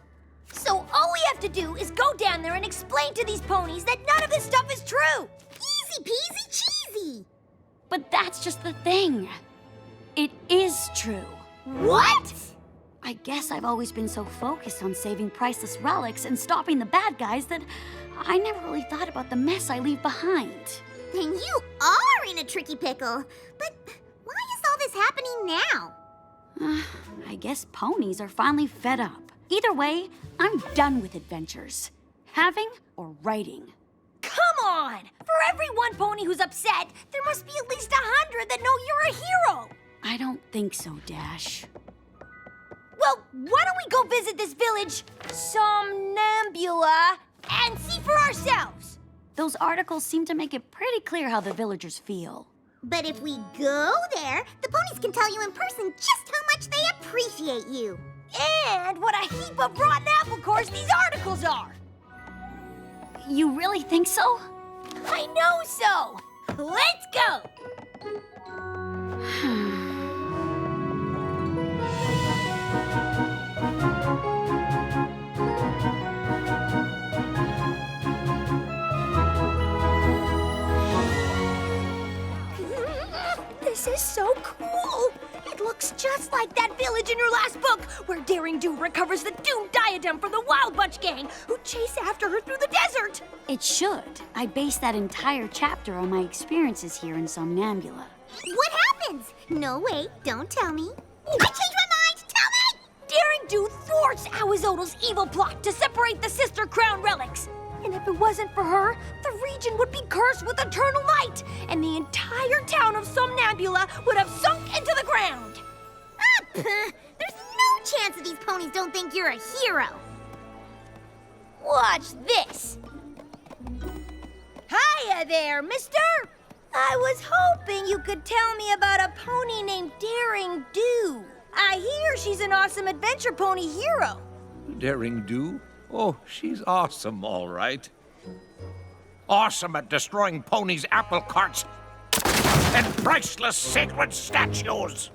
So all we have to do is go down there and explain to these ponies that none of this stuff is true. Easy peasy cheesy. But that's just the thing. It is true. What? I guess I've always been so focused on saving priceless relics and stopping the bad guys that I never really thought about the mess I leave behind. Then you are in a tricky pickle. But why is all this happening now? I guess ponies are finally fed up. Either way, I'm done with adventures. Having or writing. Come on! For every one pony who's upset, there must be at least 100 that know you're a hero! I don't think so, Dash. Well, why don't we go visit this village, Somnambula, and see for ourselves? Those articles seem to make it pretty clear how the villagers feel. But if we go there, the ponies can tell you in person just how much they appreciate you. And what a heap of rotten apple cores these articles are! You really think so? I know so! Let's go! This is so cool! It looks just like that village in your last book, where Daring Do recovers the doomed diadem from the Wild Bunch gang, who chase after her through the desert! It should. I based that entire chapter on my experiences here in Somnambula. What happens? No, wait, don't tell me. I changed my mind! Tell me! Daring Do thwarts Awazodal's evil plot to separate the sister crown relics. And if it wasn't for her, the region would be cursed with eternal night, and the entire town of Somnambula would have sunk into the ground. Ah, there's no chance that these ponies don't think you're a hero. Watch this. Hiya there, mister. I was hoping you could tell me about a pony named Daring Do. I hear she's an awesome adventure pony hero. Daring Do? Oh, she's awesome, all right. Awesome at destroying ponies' apple carts and priceless sacred statues.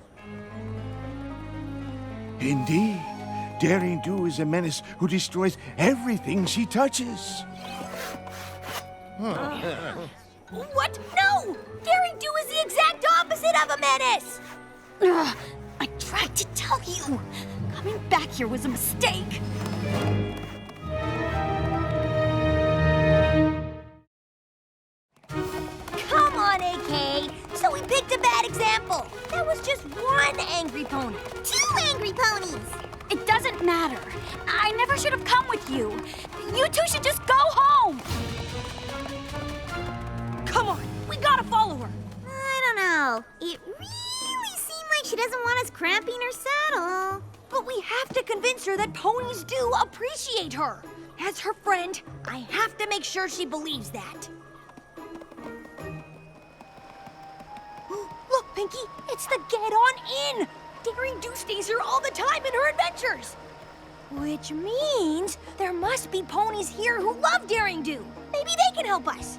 Indeed. Daring Do is a menace who destroys everything she touches. What? No! Daring Do is the exact opposite of a menace! Ugh, I tried to tell you. Coming back here was a mistake. Come on, AK. So we picked a bad example. That was just one angry pony. 2 angry ponies! It doesn't matter. I never should have come with you. You two should just go home. Come on, we gotta follow her. I don't know. It really seemed like she doesn't want us cramping her saddle. But we have to convince her that ponies do appreciate her. As her friend, I have to make sure she believes that. Look, Pinkie, it's the Get On In. Daring Do stays here all the time in her adventures. Which means there must be ponies here who love Daring Do. Maybe they can help us.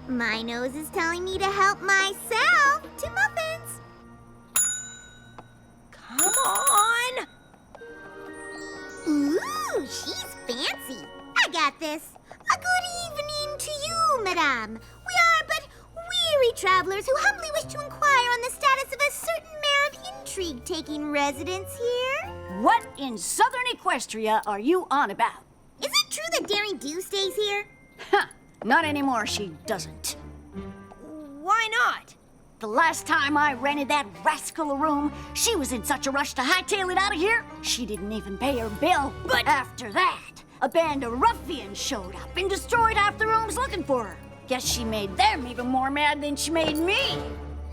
My nose is telling me to help myself to muffins. Come on. Ooh, she's fancy. I got this. A good evening to you, madame. We are but weary travelers who humbly wish to inquire on the status of a certain mare of intrigue taking residence here. What in southern Equestria are you on about? Is it true that Daring Do stays here? Huh, not anymore, she doesn't. Why not? The last time I rented that rascal a room, she was in such a rush to hightail it out of here, she didn't even pay her bill. But after that, a band of ruffians showed up and destroyed half the rooms looking for her. Guess she made them even more mad than she made me.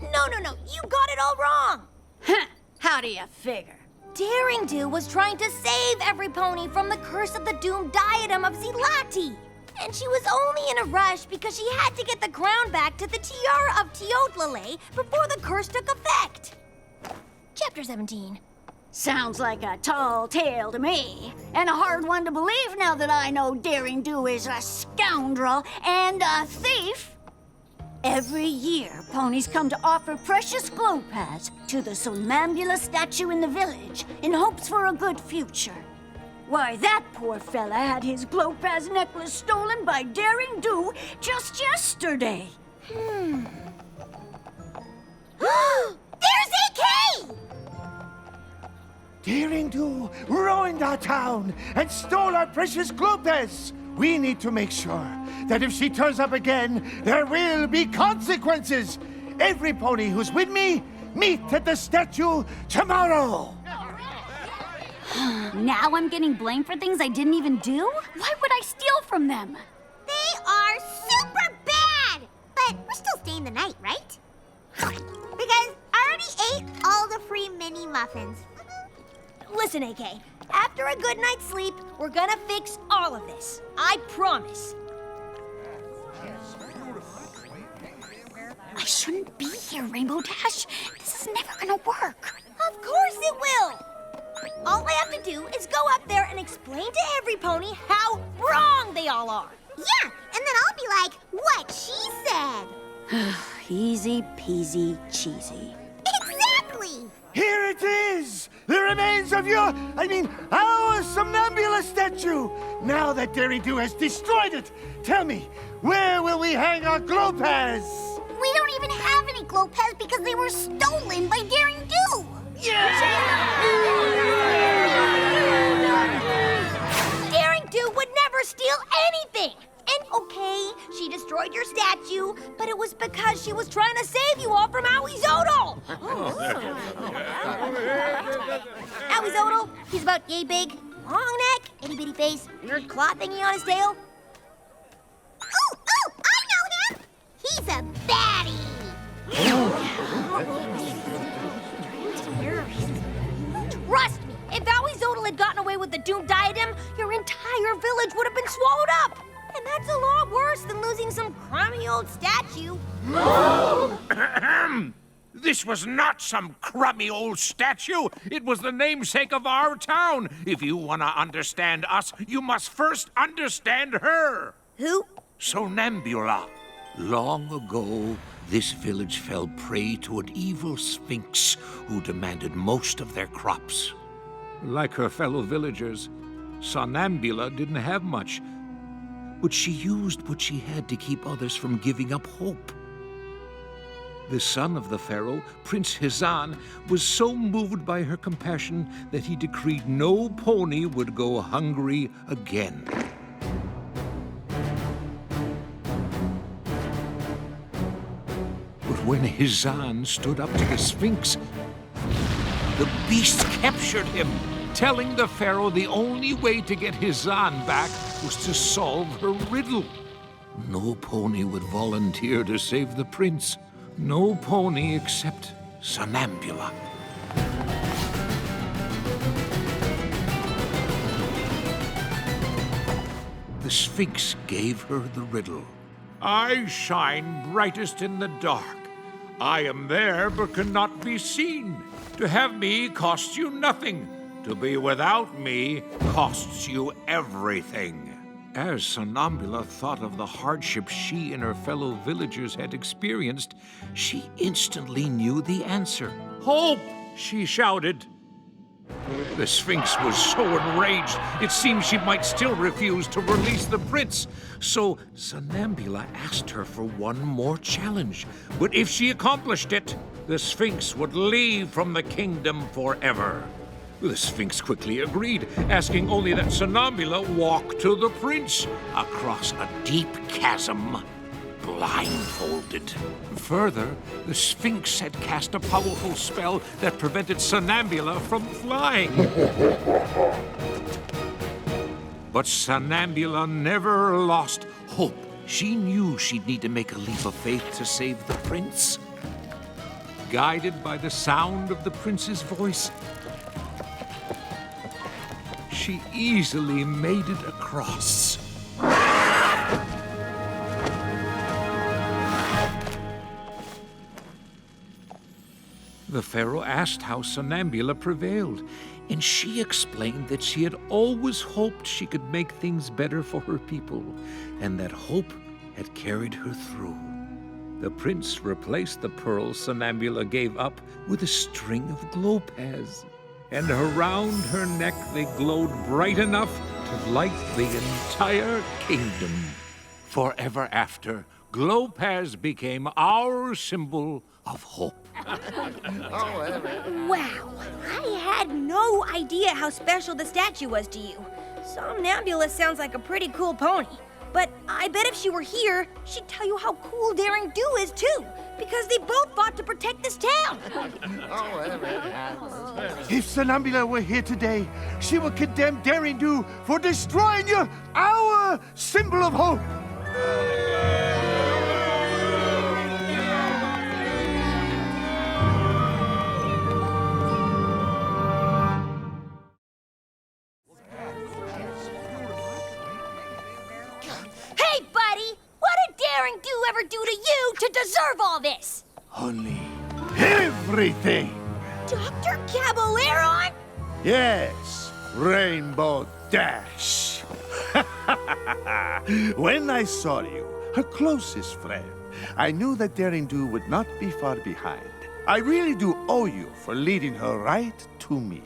No, you got it all wrong. Huh, how do you figure? Daring Do was trying to save every pony from the curse of the doomed diadem of Zilati. And she was only in a rush because she had to get the crown back to the tiara of Teotlale before the curse took effect. Chapter 17. Sounds like a tall tale to me, and a hard one to believe now that I know Daring Do is a scoundrel and a thief. Every year, ponies come to offer precious glow pads to the Somnambula statue in the village in hopes for a good future. Why, that poor fella had his glow pads necklace stolen by Daring Do just yesterday. There's AK! Daring Do ruined our town and stole our precious Glopez. We need to make sure that if she turns up again, there will be consequences. Every pony who's with me, meet at the statue tomorrow. Now I'm getting blamed for things I didn't even do? Why would I steal from them? They are super bad! But we're still staying the night, right? Because I already ate all the free mini muffins. Listen, AK, after a good night's sleep, we're gonna fix all of this. I promise. I shouldn't be here, Rainbow Dash. This is never gonna work. Of course it will! All I have to do is go up there and explain to every pony how wrong they all are. Yeah, and then I'll be like, what she said. Easy peasy cheesy. Exactly! Here it is! The remains of our Somnambula statue! Now that Daring Do has destroyed it, tell me, where will we hang our Glopez? We don't even have any Glopez because they were stolen by Daring Do! Daring Do would never steal anything! And okay, she destroyed destroyed your statue, but it was because she was trying to save you all from Owie Zodel. Owie Zodel, he's about yay big, long neck, itty bitty face, weird claw thingy on his tail. Oh, I know him! He's a baddie! Trust me, if Owie Zodel had gotten away with the doomed diadem, your entire village would have been swallowed up. And that's a lot worse than losing some crummy old statue. This was not some crummy old statue. It was the namesake of our town. If you want to understand us, you must first understand her. Who? Somnambula. Long ago, this village fell prey to an evil sphinx who demanded most of their crops. Like her fellow villagers, Somnambula didn't have much, but she used what she had to keep others from giving up hope. The son of the pharaoh, Prince Hizan, was so moved by her compassion that he decreed no pony would go hungry again. But when Hizan stood up to the Sphinx, the beast captured him, telling the pharaoh the only way to get Hizan back was to solve her riddle. No pony would volunteer to save the prince. No pony except Somnambula. The Sphinx gave her the riddle. I shine brightest in the dark. I am there but cannot be seen. To have me costs you nothing. To be without me costs you everything. As Somnambula thought of the hardship she and her fellow villagers had experienced, she instantly knew the answer. Hope! She shouted. The Sphinx was so enraged, it seemed she might still refuse to release the prince. So Somnambula asked her for one more challenge. But if she accomplished it, the Sphinx would leave from the kingdom forever. The Sphinx quickly agreed, asking only that Somnambula walk to the prince across a deep chasm, blindfolded. Further, the Sphinx had cast a powerful spell that prevented Somnambula from flying. But Somnambula never lost hope. She knew she'd need to make a leap of faith to save the prince. Guided by the sound of the prince's voice, she easily made it across. The pharaoh asked how Somnambula prevailed, and she explained that she had always hoped she could make things better for her people, and that hope had carried her through. The prince replaced the pearls Somnambula gave up with a string of glowpads, and around her neck they glowed bright enough to light the entire kingdom. Forever after, glowpads became our symbol of hope. Wow, I had no idea how special the statue was to you. Somnambula sounds like a pretty cool pony. But I bet if she were here, she'd tell you how cool Daring Do is too, because they both fought to protect this town. If Somnambula were here today, she would condemn Daring Do for destroying our symbol of hope. Hey, buddy! What did Daring Do ever do to you to deserve all this? Only everything. Dr. Caballeron? Yes, Rainbow Dash. When I saw you, her closest friend, I knew that Daring Do would not be far behind. I really do owe you for leading her right to me.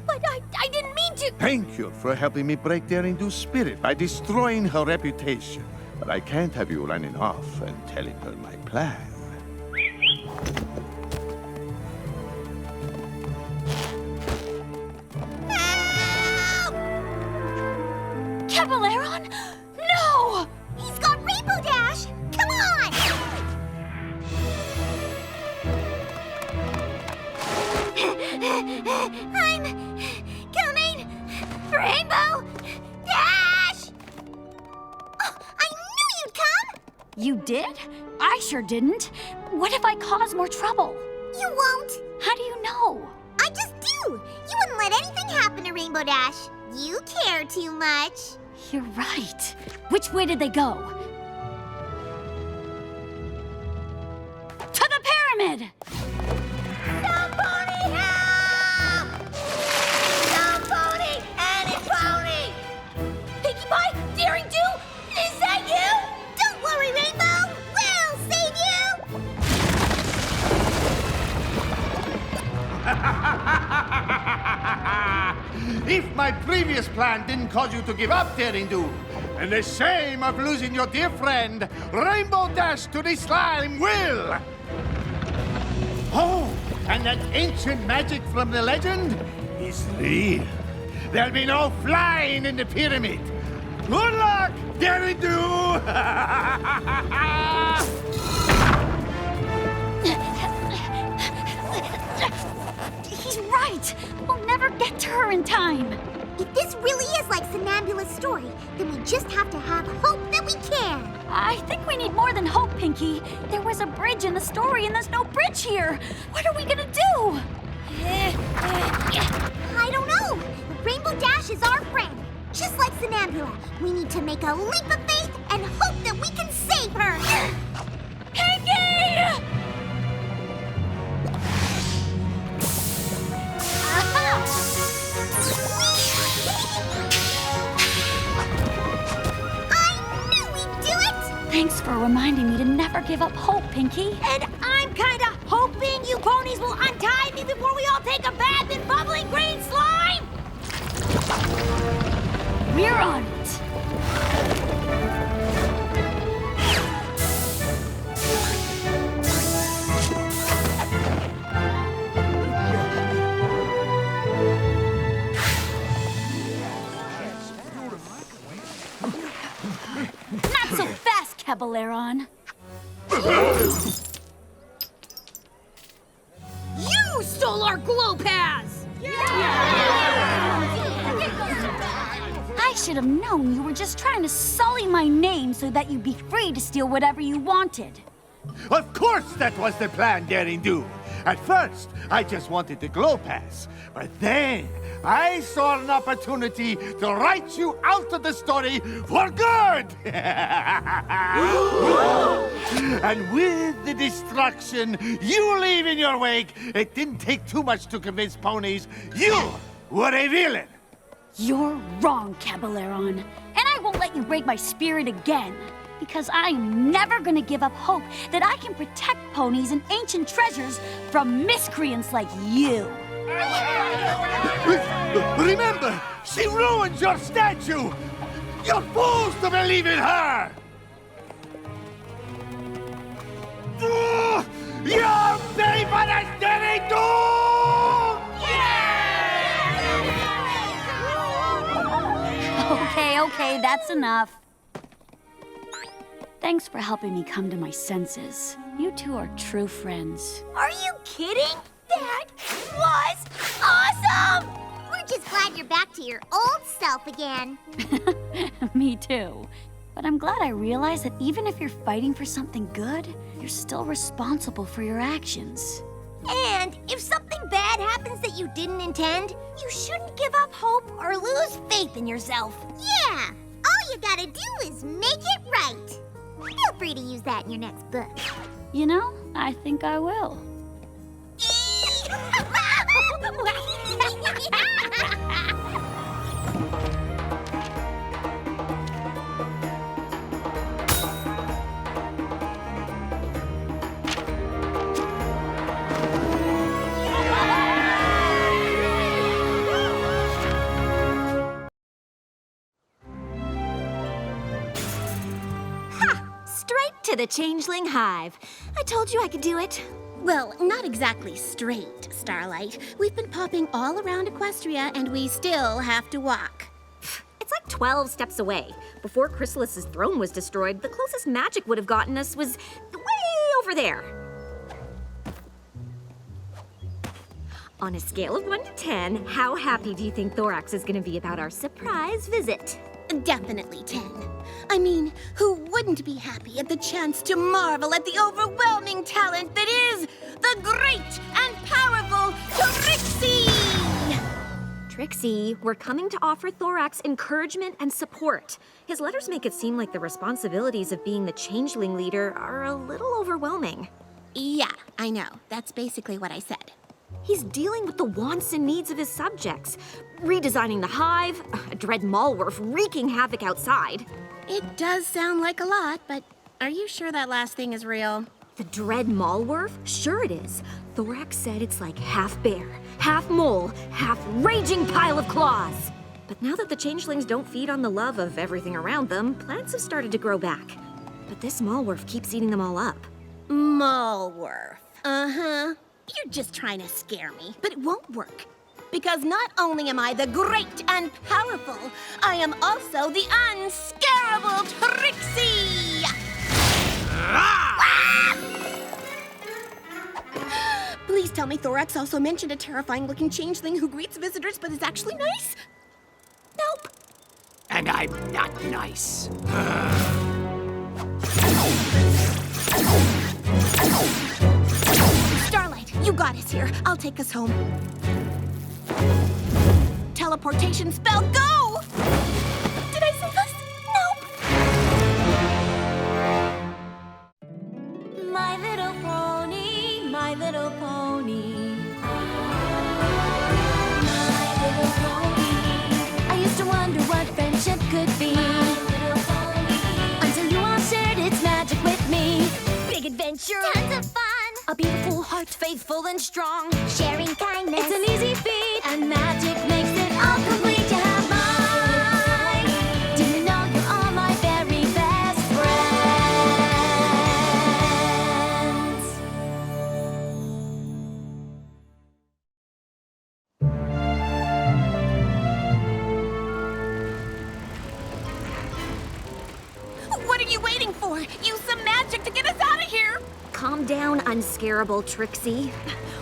But I didn't mean to... Thank you for helping me break Daring Do's spirit by destroying her reputation. But I can't have you running off and telling her my plan. Caballeron? No! He's got Rainbow Dash! Come You did? I sure didn't. What if I cause more trouble? You won't. How do you know? I just do. You wouldn't let anything happen to Rainbow Dash. You care too much. You're right. Which way did they go? To the pyramid! Some pony help! Some pony and it's pony! Pinkie Pie, Daring Do, is that you? Don't worry, Rainbow. We'll save you. If my previous plan didn't cause you to give up, Daring Do, and the shame of losing your dear friend, Rainbow Dash to the slime will! Oh, and that ancient magic from the legend is real. There'll be no flying in the pyramid. Good luck, Daring Do! He's right. We'll never get to her in time. If this really is like Somnambula's story, then we just have to have hope that we can. I think we need more than hope, Pinkie. There was a bridge in the story, and there's no bridge here. What are we gonna do? I don't know. Rainbow Dash is our friend. Just like Somnambula, we need to make a leap of faith and hope that we can save her. Pinkie! Thanks for reminding me to never give up hope, Pinkie. And I'm kinda hoping you ponies will untie me before we all take a bath in bubbling green slime! We're on it. Not so fast, Caballeron. You stole our glow pads! I should have known you were just trying to sully my name so that you'd be free to steal whatever you wanted. Of course that was the plan, Daring Do. At first, I just wanted the glow pass. But then, I saw an opportunity to write you out of the story for good! And with the destruction you leave in your wake, it didn't take too much to convince ponies you were a villain. You're wrong, Caballeron. And I won't let you break my spirit again. Because I'm never gonna give up hope that I can protect ponies and ancient treasures from miscreants like you. Remember, she ruined your statue! You're fools to believe in her! You're safe on a steady doom! Okay, that's enough. Thanks for helping me come to my senses. You two are true friends. Are you kidding? That was awesome! We're just glad you're back to your old self again. Me too. But I'm glad I realized that even if you're fighting for something good, you're still responsible for your actions. And if something bad happens that you didn't intend, you shouldn't give up hope or lose faith in yourself. Yeah! All you gotta do is make it right. Feel free to use that in your next book. You know, I think I will. To the Changeling Hive. I told you I could do it. Well, not exactly straight, Starlight. We've been popping all around Equestria, and we still have to walk. It's like 12 steps away. Before Chrysalis's throne was destroyed, the closest magic would have gotten us was way over there. On a scale of 1 to 10, how happy do you think Thorax is going to be about our surprise visit? Definitely 10. I mean, who wouldn't be happy at the chance to marvel at the overwhelming talent that is the great and powerful Trixie? Trixie, we're coming to offer Thorax encouragement and support. His letters make it seem like the responsibilities of being the Changeling leader are a little overwhelming. Yeah, I know. That's basically what I said. He's dealing with the wants and needs of his subjects, redesigning the hive, a dread Malworth wreaking havoc outside. It does sound like a lot, but are you sure that last thing is real? The dread Malworth? Sure it is. Thorax said it's like half bear, half mole, half raging pile of claws. But now that the changelings don't feed on the love of everything around them, plants have started to grow back. But this Malworth keeps eating them all up. Malworth. Uh-huh. You're just trying to scare me, but it won't work. Because not only am I the great and powerful, I am also the unscarable Trixie! Please tell me Thorax also mentioned a terrifying-looking changeling who greets visitors but is actually nice? Nope. And I'm not nice. Starlight, you got us here. I'll take us home. Teleportation spell, go! Did I say this? Nope. My little pony, my little pony. My little pony. I used to wonder what friendship could be. Until you all shared its magic with me. Big adventure. Tons of fun. A beautiful heart, faithful and strong. Sharing kindness. It's an easy feat, and magic makes it all complete. You have mine. Do you know you're all my very best friends? What are you waiting for? Use some magic to get us out of here! Calm down, unscarable Trixie.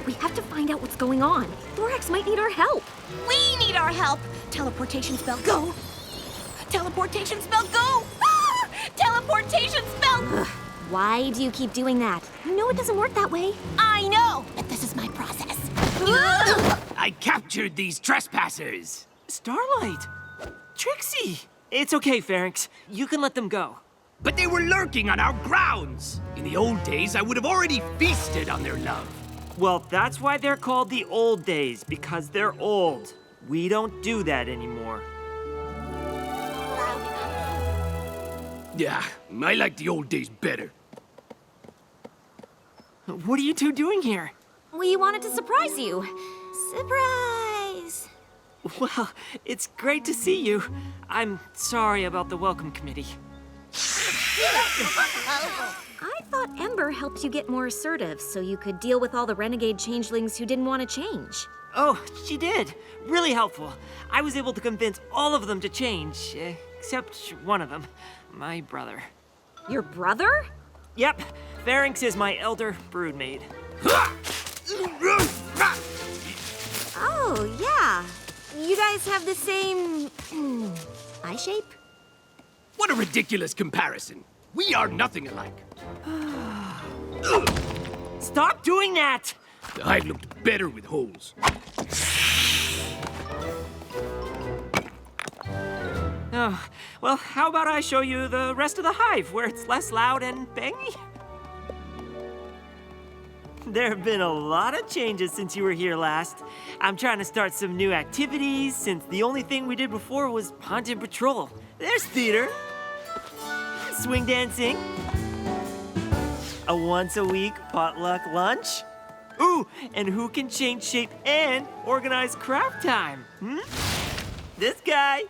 We have to find out what's going on. Thorax might need our help. We need our help! Teleportation spell, go! Teleportation spell, go! Ah! Teleportation spell! Ugh, why do you keep doing that? You know it doesn't work that way. I know, but this is my process. I captured these trespassers. Starlight! Trixie! It's okay, Pharynx. You can let them go. But they were lurking on our grounds. In the old days, I would have already feasted on their love. Well, that's why they're called the old days, because they're old. We don't do that anymore. Yeah, I like the old days better. What are you two doing here? We wanted to surprise you. Surprise! Well, it's great to see you. I'm sorry about the welcome committee. I thought Ember helped you get more assertive so you could deal with all the renegade changelings who didn't want to change. Oh, she did. Really helpful. I was able to convince all of them to change, except one of them, my brother. Your brother? Yep, Pharynx is my elder broodmate. Oh, yeah. You guys have the same eye shape? What a ridiculous comparison. We are nothing alike. Stop doing that! The hive looked better with holes. Oh, well, how about I show you the rest of the hive, where it's less loud and bangy? There have been a lot of changes since you were here last. I'm trying to start some new activities, since the only thing we did before was Haunted Patrol. There's theater, swing dancing, a once-a-week potluck lunch. Ooh, and who can change shape and organize craft time? This guy.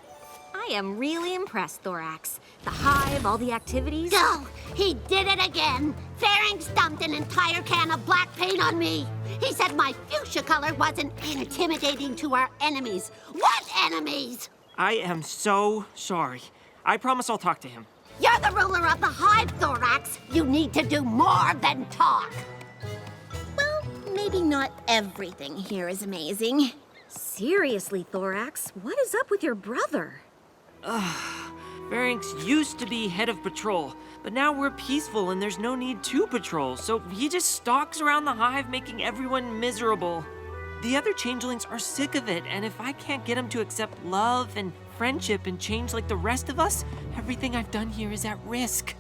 I am really impressed, Thorax. The hive, all the activities. Oh, he did it again. Pharynx dumped an entire can of black paint on me. He said my fuchsia color wasn't intimidating to our enemies. What enemies? I am so sorry. I promise I'll talk to him. You're the ruler of the hive, Thorax. You need to do more than talk. Well, maybe not everything here is amazing. Seriously, Thorax, what is up with your brother? Pharynx used to be head of patrol, but now we're peaceful and there's no need to patrol, so he just stalks around the hive making everyone miserable. The other changelings are sick of it, and if I can't get them to accept love and friendship and change like the rest of us, everything I've done here is at risk.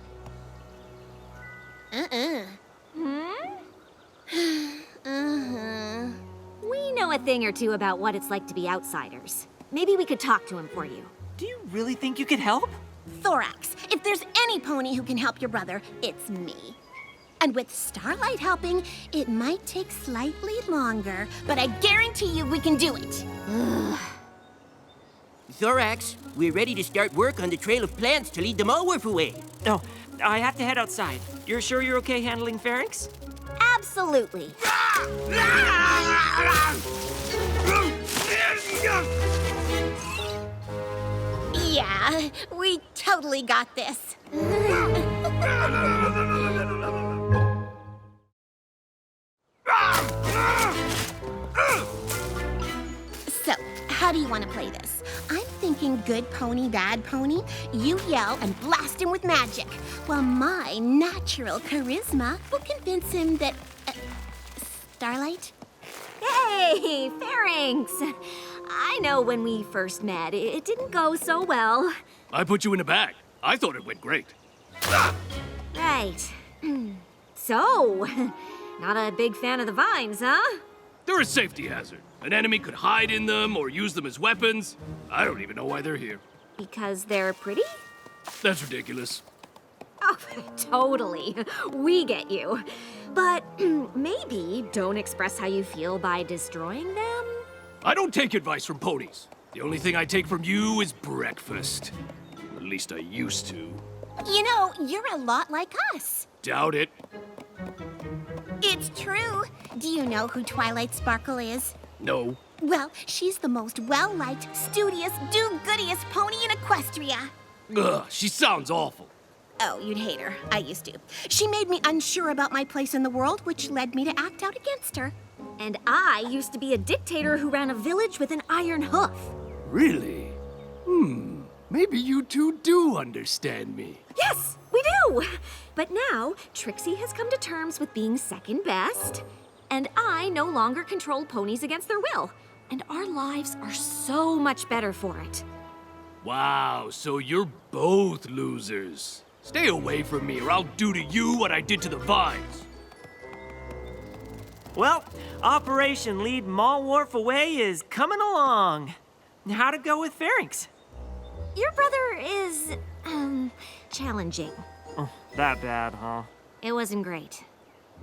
We know a thing or two about what it's like to be outsiders. Maybe we could talk to him for you. Do you really think you could help? Thorax, if there's any pony who can help your brother, it's me. And with Starlight helping, it might take slightly longer, but I guarantee you we can do it. Thorax, we're ready to start work on the trail of plants to lead the Malwarf away. No, I have to head outside. You're sure you're okay handling Pharynx? Absolutely. Yeah, we totally got this. So, how do you want to play this? I'm thinking good pony, bad pony. You yell and blast him with magic, while my natural charisma will convince him that... Starlight? Hey, Pharynx! I know when we first met, it didn't go so well. I put you in a bag. I thought it went great. Right. So, not a big fan of the vines, huh? They're a safety hazard. An enemy could hide in them or use them as weapons. I don't even know why they're here. Because they're pretty? That's ridiculous. Oh, totally. We get you. But maybe don't express how you feel by destroying them? I don't take advice from ponies. The only thing I take from you is breakfast. At least I used to. You know, you're a lot like us. Doubt it. It's true. Do you know who Twilight Sparkle is? No. Well, she's the most well-liked, studious, do-goodiest pony in Equestria. Ugh, she sounds awful. Oh, you'd hate her. I used to. She made me unsure about my place in the world, which led me to act out against her. And I used to be a dictator who ran a village with an iron hoof. Really? Maybe you two do understand me. Yes, we do! But now, Trixie has come to terms with being second best, and I no longer control ponies against their will. And our lives are so much better for it. Wow, so you're both losers. Stay away from me or I'll do to you what I did to the vines. Well, Operation Lead Malwarf Away is coming along. How'd it go with Pharynx? Your brother is, challenging. Oh, that bad, huh? It wasn't great.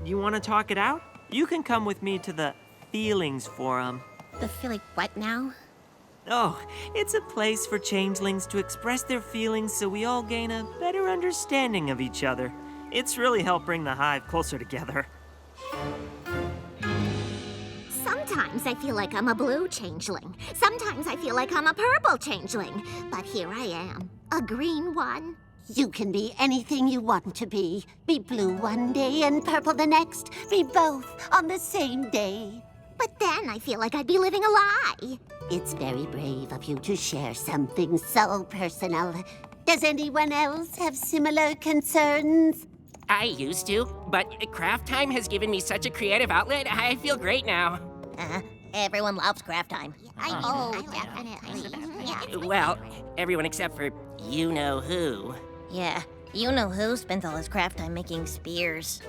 You want to talk it out? You can come with me to the Feelings Forum. The feeling what now? Oh, it's a place for changelings to express their feelings so we all gain a better understanding of each other. It's really helped bring the hive closer together. Sometimes I feel like I'm a blue changeling. Sometimes I feel like I'm a purple changeling. But here I am, a green one. You can be anything you want to be. Be blue one day and purple the next. Be both on the same day. But then I feel like I'd be living a lie. It's very brave of you to share something so personal. Does anyone else have similar concerns? I used to, but craft time has given me such a creative outlet, I feel great now. Everyone loves craft time. Definitely. Well, everyone except for you-know-who. Yeah, you know who spends all his craft time making spears.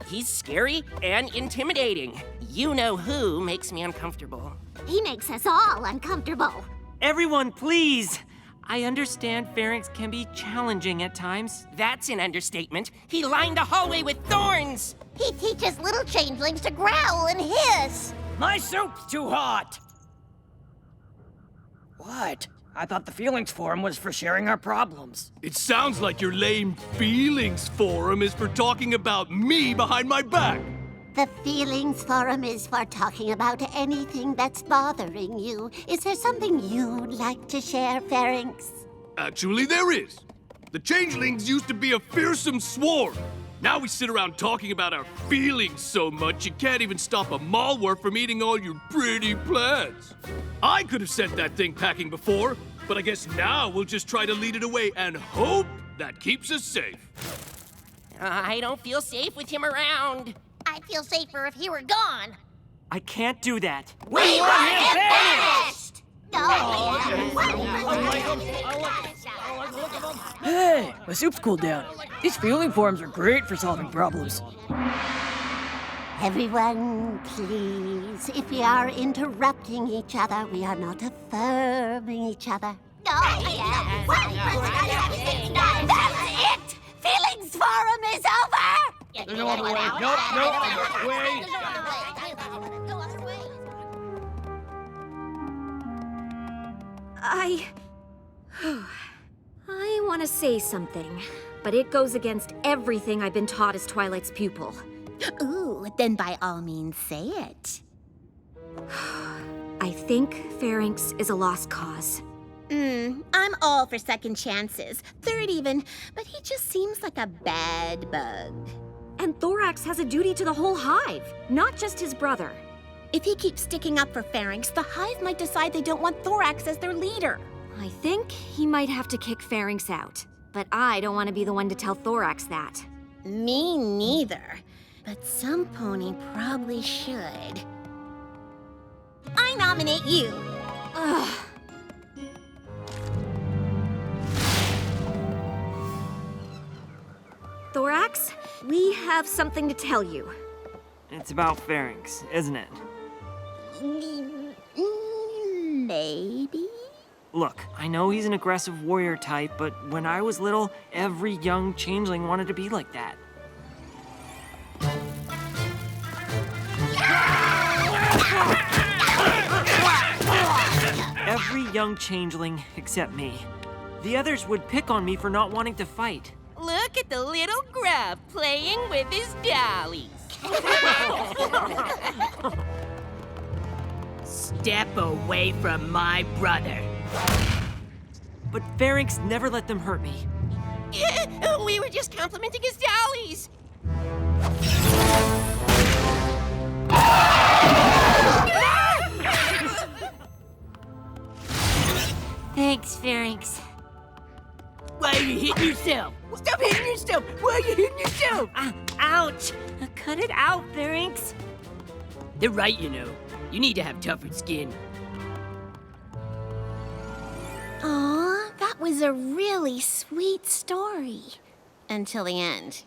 He's scary and intimidating. You-know-who makes me uncomfortable. He makes us all uncomfortable. Everyone, please! I understand Pharynx can be challenging at times. That's an understatement. He lined the hallway with thorns! He teaches little changelings to growl and hiss. My soup's too hot! What? I thought the Feelings Forum was for sharing our problems. It sounds like your lame Feelings Forum is for talking about me behind my back. The Feelings Forum is for talking about anything that's bothering you. Is there something you'd like to share, Pharynx? Actually, there is. The changelings used to be a fearsome swarm. Now we sit around talking about our feelings so much you can't even stop a Malwarf from eating all your pretty plants. I could have sent that thing packing before, But I guess now we'll just try to lead it away and hope that keeps us safe. I don't feel safe with him around. I'd feel safer if he were gone. I can't do that. We want him banished! Hey, my soup's cooled down. These feeling forms are great for solving problems. Everyone, please, if we are interrupting each other, we are not affirming each other. Oh, That's it! Feelings Forum is over! There's no other way. Nope, wait. I want to say something, but it goes against everything I've been taught as Twilight's pupil. Ooh, then by all means say it. I think Pharynx is a lost cause. I'm all for second chances, third even, but he just seems like a bad bug. And Thorax has a duty to the whole hive, not just his brother. If he keeps sticking up for Pharynx, the hive might decide they don't want Thorax as their leader. I think he might have to kick Pharynx out, but I don't want to be the one to tell Thorax that. Me neither, but some pony probably should. I nominate you. Ugh. Thorax, we have something to tell you. It's about Pharynx, isn't it? Maybe? Look, I know he's an aggressive warrior type, but when I was little, every young changeling wanted to be like that. Every young changeling except me. The others would pick on me for not wanting to fight. Look at the little grub playing with his dollies. Step away from my brother. But Pharynx never let them hurt me. We were just complimenting his dollies. Thanks, Pharynx. Why are you hitting yourself? Stop hitting yourself! Why are you hitting yourself? Ouch! Cut it out, Pharynx. They're right, you know. You need to have tougher skin. Aw, that was a really sweet story. Until the end.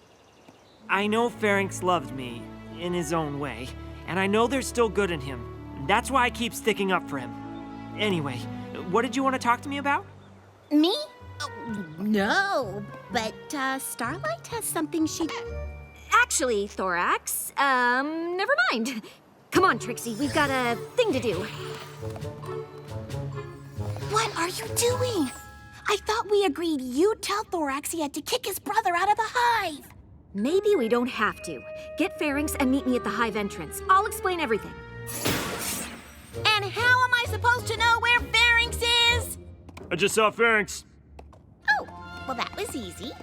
I know Pharynx loved me, in his own way, and I know there's still good in him. That's why I keep sticking up for him. Anyway, what did you want to talk to me about? Me? Oh, no, but Starlight has something she... Actually, Thorax, never mind. Come on, Trixie, we've got a thing to do. What are you doing? I thought we agreed you'd tell Thorax he had to kick his brother out of the hive. Maybe we don't have to. Get Pharynx and meet me at the hive entrance. I'll explain everything. And how am I supposed to know where Pharynx is? I just saw Pharynx. Oh, well that was easy.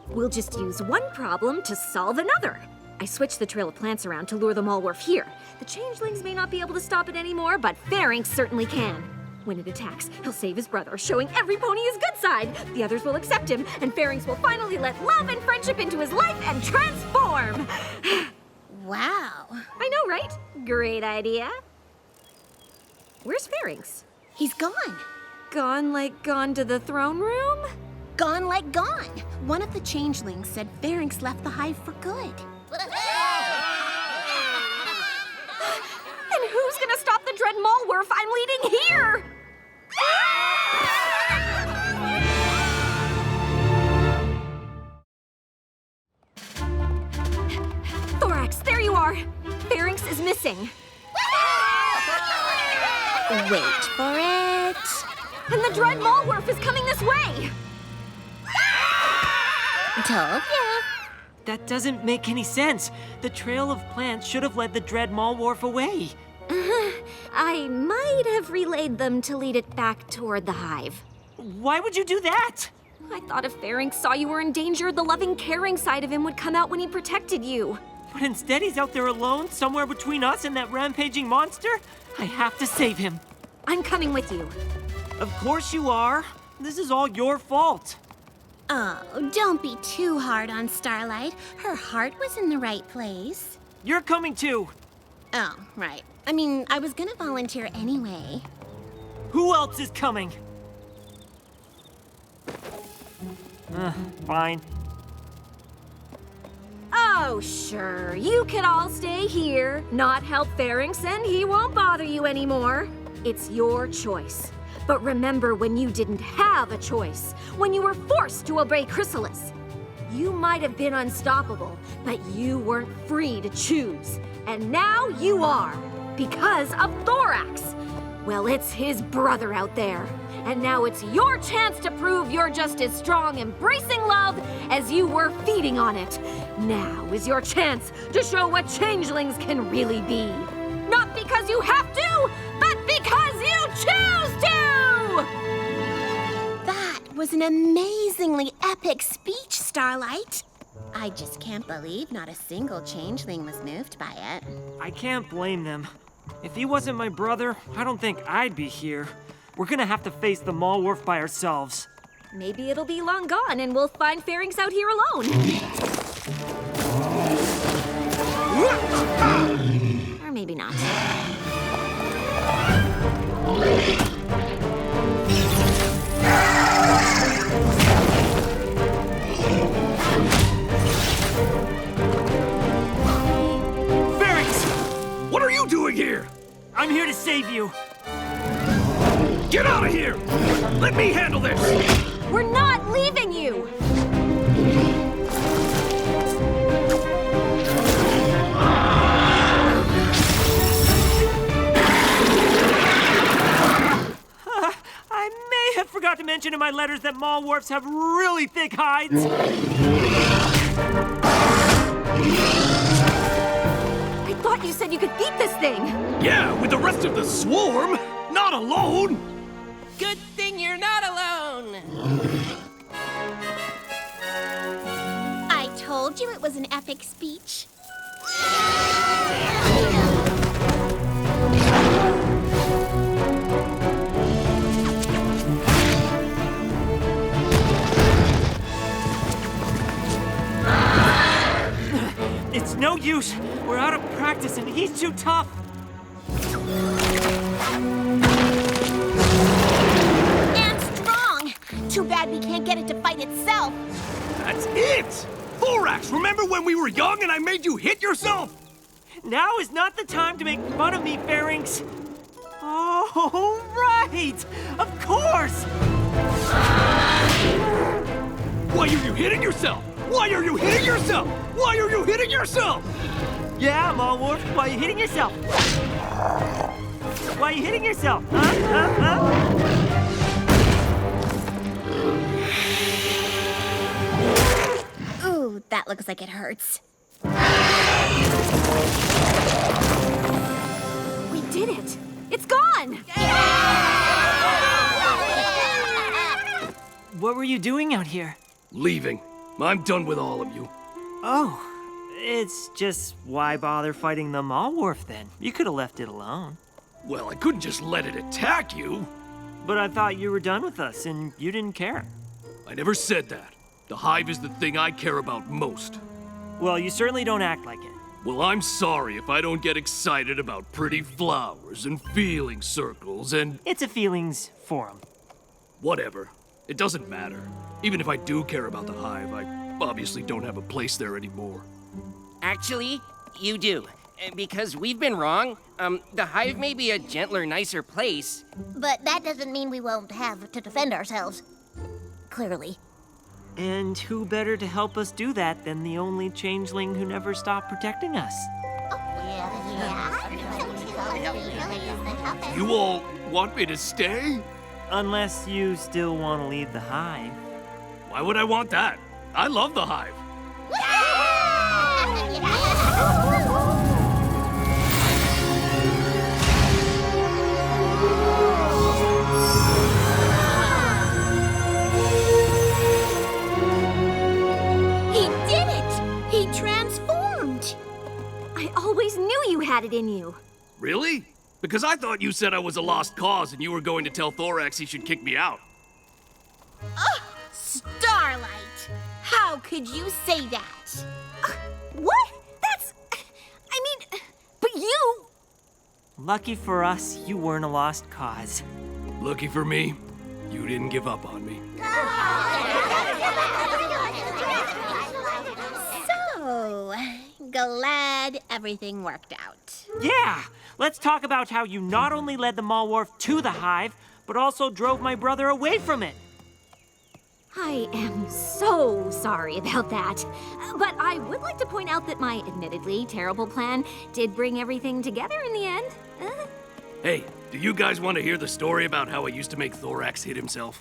We'll just use one problem to solve another. I switched the trail of plants around to lure the Mallwurf here. The changelings may not be able to stop it anymore, but Pharynx certainly can. When it attacks, he'll save his brother, showing every pony his good side. The others will accept him, and Pharynx will finally let love and friendship into his life and transform. Wow. I know, right? Great idea. Where's Pharynx? He's gone. Gone like gone to the throne room? Gone like gone. One of the changelings said Pharynx left the hive for good. And who's gonna stop the dread Mallwurf I'm leading here? Thorax, there you are. Pharynx is missing. Wait for it. And the dread Mallwurf is coming this way. Told ya. That doesn't make any sense. The trail of plants should have led the dread Mallwurf away. I might have relayed them to lead it back toward the hive. Why would you do that? I thought if Pharynx saw you were in danger, the loving, caring side of him would come out when he protected you. But instead he's out there alone, somewhere between us and that rampaging monster? I have to save him. I'm coming with you. Of course you are. This is all your fault. Oh, don't be too hard on Starlight. Her heart was in the right place. You're coming too. Oh, right. I mean, I was gonna volunteer anyway. Who else is coming? Fine. Oh, sure. You could all stay here, not help Pharynx, and he won't bother you anymore. It's your choice. But remember when you didn't have a choice, when you were forced to obey Chrysalis. You might have been unstoppable, but you weren't free to choose. And now you are, because of Thorax. Well, it's his brother out there. And now it's your chance to prove you're just as strong embracing love as you were feeding on it. Now is your chance to show what changelings can really be. Not because you have to, but because you choose to! That was an amazingly epic speech, Starlight. I just can't believe not a single changeling was moved by it. I can't blame them. If he wasn't my brother, I don't think I'd be here. We're gonna have to face the Mallwurf by ourselves. Maybe it'll be long gone and we'll find Pharynx out here alone. Or maybe not. Pharynx! What are you doing here? I'm here to save you. Get out of here! Let me handle this! We're not leaving you! I may have forgot to mention in my letters that Mallwurfs have really thick hides. I thought you said you could beat this thing! Yeah, with the rest of the swarm! Not alone! Good thing you're not alone. I told you it was an epic speech. It's no use. We're out of practice and he's too tough. Too bad we can't get it to fight itself. That's it! Thorax, remember when we were young and I made you hit yourself? Now is not the time to make fun of me, Pharynx. Oh, right! Of course! Why are you hitting yourself? Why are you hitting yourself? Why are you hitting yourself? Yeah, Mallwurf, why are you hitting yourself? Why are you hitting yourself? Huh? Ooh, that looks like it hurts. We did it! It's gone! What were you doing out here? Leaving. I'm done with all of you. Oh, it's just why bother fighting the Mallwurf then? You could have left it alone. Well, I couldn't just let it attack you. But I thought you were done with us and you didn't care. I never said that. The hive is the thing I care about most. Well, you certainly don't act like it. Well, I'm sorry if I don't get excited about pretty flowers and feeling circles and... It's a feelings forum. Whatever. It doesn't matter. Even if I do care about the hive, I obviously don't have a place there anymore. Actually, you do. Because we've been wrong. The hive may be a gentler, nicer place. But that doesn't mean we won't have to defend ourselves. Clearly. And who better to help us do that than the only changeling who never stopped protecting us? You all want me to stay? Unless you still want to leave the hive. Why would I want that? I love the hive. He did it! He transformed! in you. Really? Because I thought you said I was a lost cause and you were going to tell Thorax he should kick me out. Starlight! How could you say that? What? That's... I mean, but you... Lucky for us, you weren't a lost cause. Lucky for me, you didn't give up on me. So, glad everything worked out. Yeah! Let's talk about how you not only led the mall wharf to the hive, but also drove my brother away from it. I am so sorry about that. But I would like to point out that my admittedly terrible plan did bring everything together in the end. Hey, do you guys want to hear the story about how I used to make Thorax hit himself?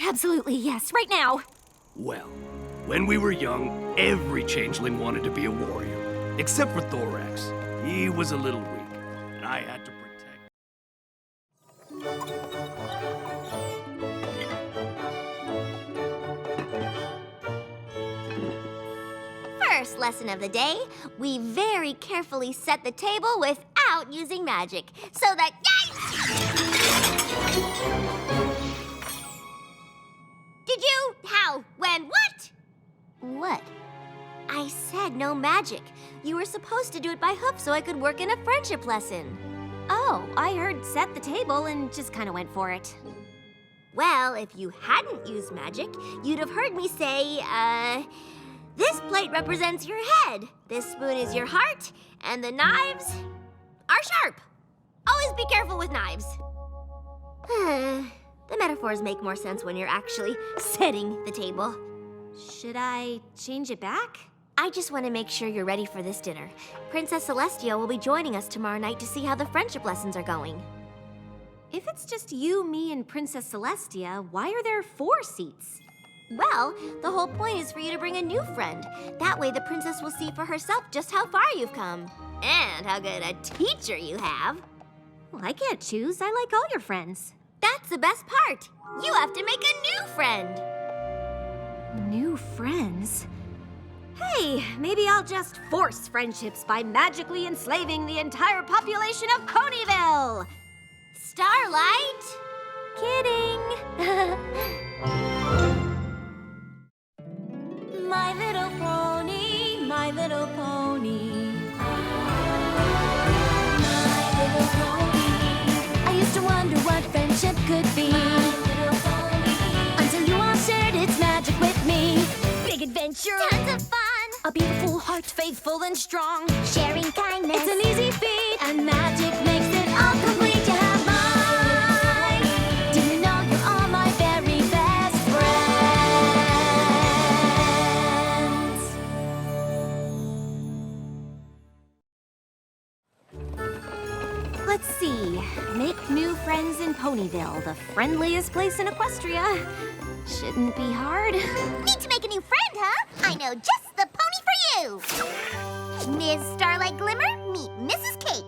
Absolutely, yes, right now. Well, when we were young, every changeling wanted to be a warrior. Except for Thorax. He was a little weak, and I had to protect. First lesson of the day, we very carefully set the table without using magic, so that... Did you? How? When? What? What? I said no magic. You were supposed to do it by hoof so I could work in a friendship lesson. Oh, I heard set the table and just kind of went for it. Well, if you hadn't used magic, you'd have heard me say, this plate represents your head, this spoon is your heart, and the knives are sharp. Always be careful with knives. The metaphors make more sense when you're actually setting the table. Should I change it back? I just want to make sure you're ready for this dinner. Princess Celestia will be joining us tomorrow night to see how the friendship lessons are going. If it's just you, me, and Princess Celestia, why are there 4 seats? Well, the whole point is for you to bring a new friend. That way the princess will see for herself just how far you've come. And how good a teacher you have. Well, I can't choose. I like all your friends. That's the best part. You have to make a new friend. New friends? Hey, maybe I'll just force friendships by magically enslaving the entire population of Ponyville! Starlight? Kidding! My little pony, my little pony. My little pony. I used to wonder what friendship could be. My little pony. Until you all shared its magic with me. Big adventure. Tons of fun. A beautiful heart, faithful and strong. Sharing kindness. It's an easy feat, and magic makes it all complete. You have mine. Do you know you're all my very best friends? Let's see. Make new friends in Ponyville, the friendliest place in Equestria. Shouldn't be hard. Need to make a new friend, huh? I know just the pony for you. Ms. Starlight Glimmer, meet Mrs. Cake.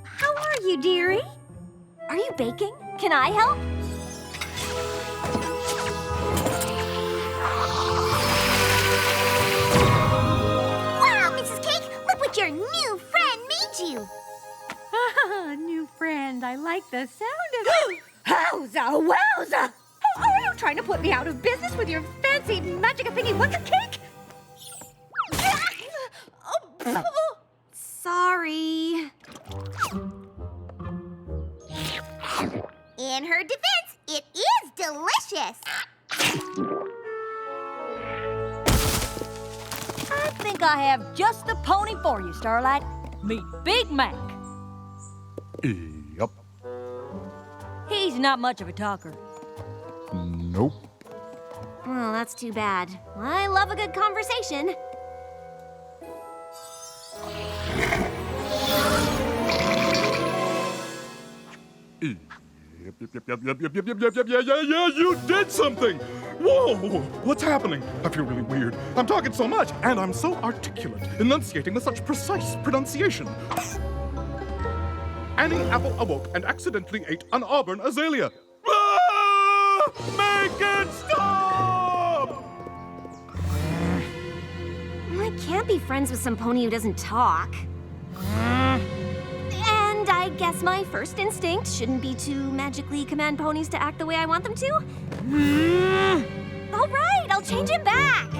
How are you, dearie? Are you baking? Can I help? Wow, Mrs. Cake, look what your new friend made you. New friend, I like the sound of... Howza, wowza! Are you trying to put me out of business with your fancy magic-a-thingy what's-a-cake? Sorry. In her defense, it is delicious. I think I have just the pony for you, Starlight. Meet Big Mac. Yep. He's not much of a talker. Nope. Well, that's too bad. I love a good conversation. Yeah, you did something! Whoa! What's happening? I feel really weird. I'm talking so much, and I'm so articulate, enunciating with such precise pronunciation. Annie Apple awoke and accidentally ate an auburn azalea. Ah! Make it stop! My can't be friends with some pony who doesn't talk. And I guess my first instinct shouldn't be to magically command ponies to act the way I want them to. All right, I'll change it back.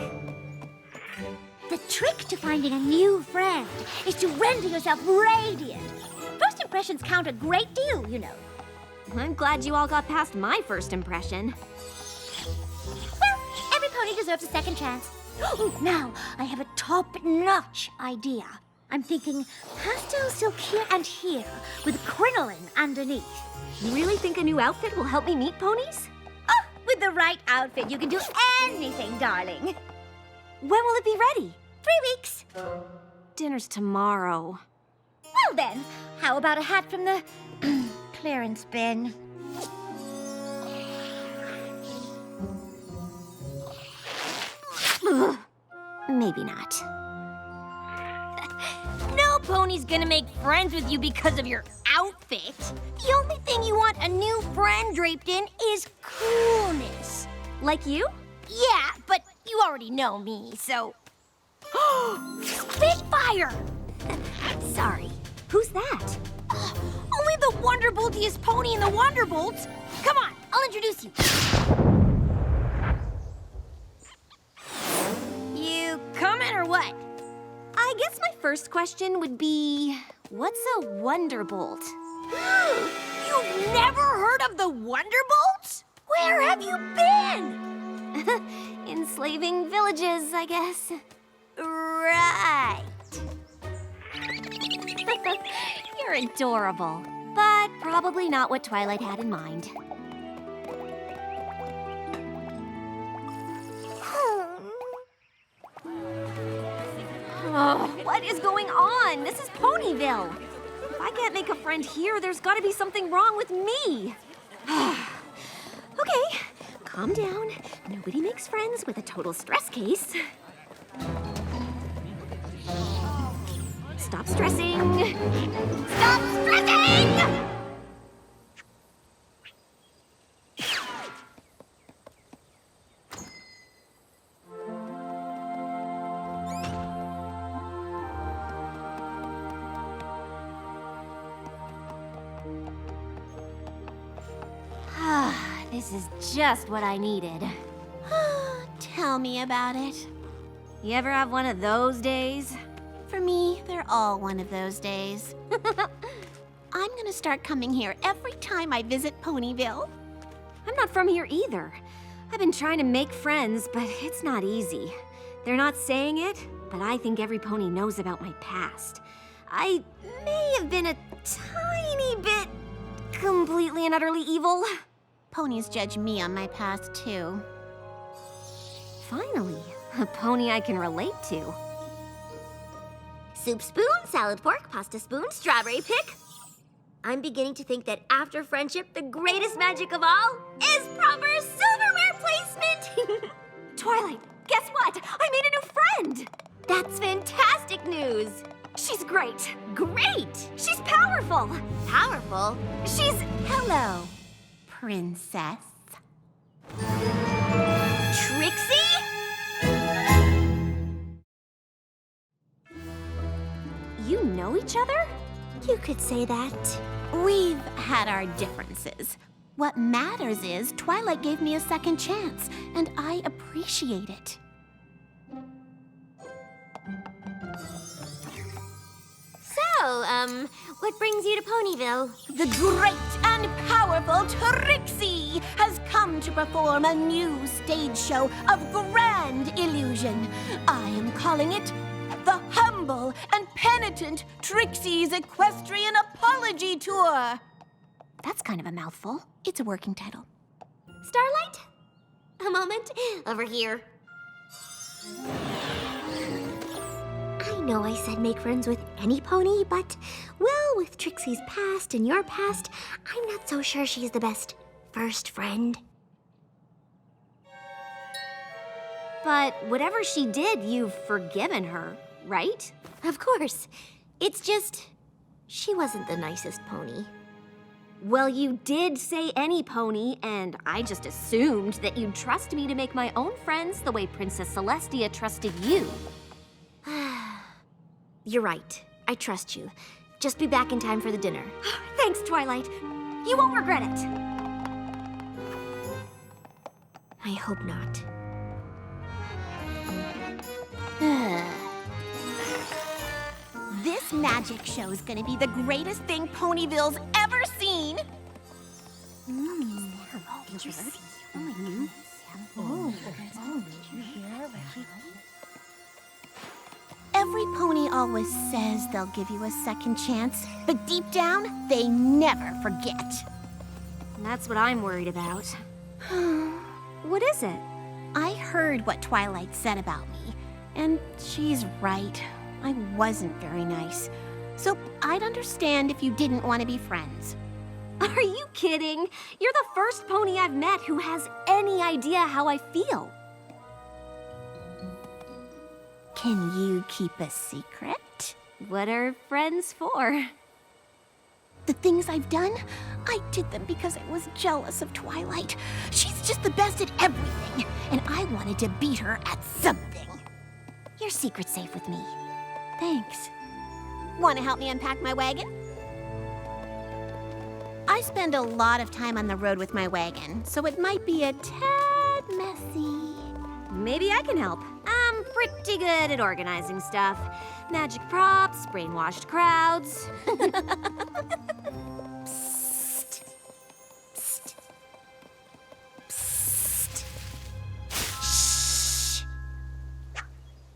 The trick to finding a new friend is to render yourself radiant. First impressions count a great deal, you know. I'm glad you all got past my first impression. Well, every pony deserves a second chance. Now, I have a top-notch idea. I'm thinking pastel silk here and here with crinoline underneath. You really think a new outfit will help me meet ponies? Oh, with the right outfit, you can do anything, darling. When will it be ready? 3 weeks. Dinner's tomorrow. Well then, how about a hat from the clearance bin? Ugh. Maybe not. No pony's gonna make friends with you because of your outfit. The only thing you want a new friend draped in is coolness. Like you? Yeah, but you already know me, so... Spitfire! Sorry. Who's that? Only the Wonderboltiest pony in the Wonderbolts. Come on, I'll introduce you. You coming or what? I guess my first question would be, what's a Wonderbolt? You've never heard of the Wonderbolts? Where have you been? Enslaving villages, I guess. Right. You're adorable, but probably not what Twilight had in mind. Oh, what is going on? This is Ponyville. If I can't make a friend here, there's got to be something wrong with me. Okay, calm down. Nobody makes friends with a total stress case. Stop stressing. Stop stressing! This is just what I needed. Tell me about it. You ever have one of those days? For me, they're all one of those days. I'm gonna start coming here every time I visit Ponyville. I'm not from here either. I've been trying to make friends, but it's not easy. They're not saying it, but I think every pony knows about my past. I may have been a tiny bit completely and utterly evil. Ponies judge me on my past, too. Finally, a pony I can relate to. Soup spoon, salad fork, pasta spoon, strawberry pick. I'm beginning to think that after friendship, the greatest magic of all is proper silverware placement. Twilight, guess what? I made a new friend! That's fantastic news. She's great. Great! She's powerful. Powerful? She's... Hello, Princess. Trixie? You know each other? You could say that. We've had our differences. What matters is Twilight gave me a second chance, and I appreciate it. So, what brings you to Ponyville? The great and powerful Trixie has come to perform a new stage show of grand illusion. I am calling it The Humble and Penitent Trixie's Equestrian Apology Tour. That's kind of a mouthful. It's a working title. Starlight? A moment. Over here. I know I said make friends with any pony, but, well, with Trixie's past and your past, I'm not so sure she's the best first friend. But whatever she did, you've forgiven her, right? Of course. It's just, she wasn't the nicest pony. Well, you did say any pony, and I just assumed that you'd trust me to make my own friends the way Princess Celestia trusted you. You're right. I trust you. Just be back in time for the dinner. Thanks, Twilight. You won't regret it. I hope not. This magic show is gonna be the greatest thing Ponyville's ever seen. Every pony always says they'll give you a second chance, but deep down, they never forget. That's what I'm worried about. What is it? I heard what Twilight said about me, and she's right. I wasn't very nice. So I'd understand if you didn't want to be friends. Are you kidding? You're the first pony I've met who has any idea how I feel. Can you keep a secret? What are friends for? The things I've done, I did them because I was jealous of Twilight. She's just the best at everything, and I wanted to beat her at something. Your secret's safe with me. Thanks. Want to help me unpack my wagon? I spend a lot of time on the road with my wagon, so it might be a tad messy. Maybe I can help. I'm pretty good at organizing stuff. Magic props, brainwashed crowds. Psst. Psst. Psst. Shh.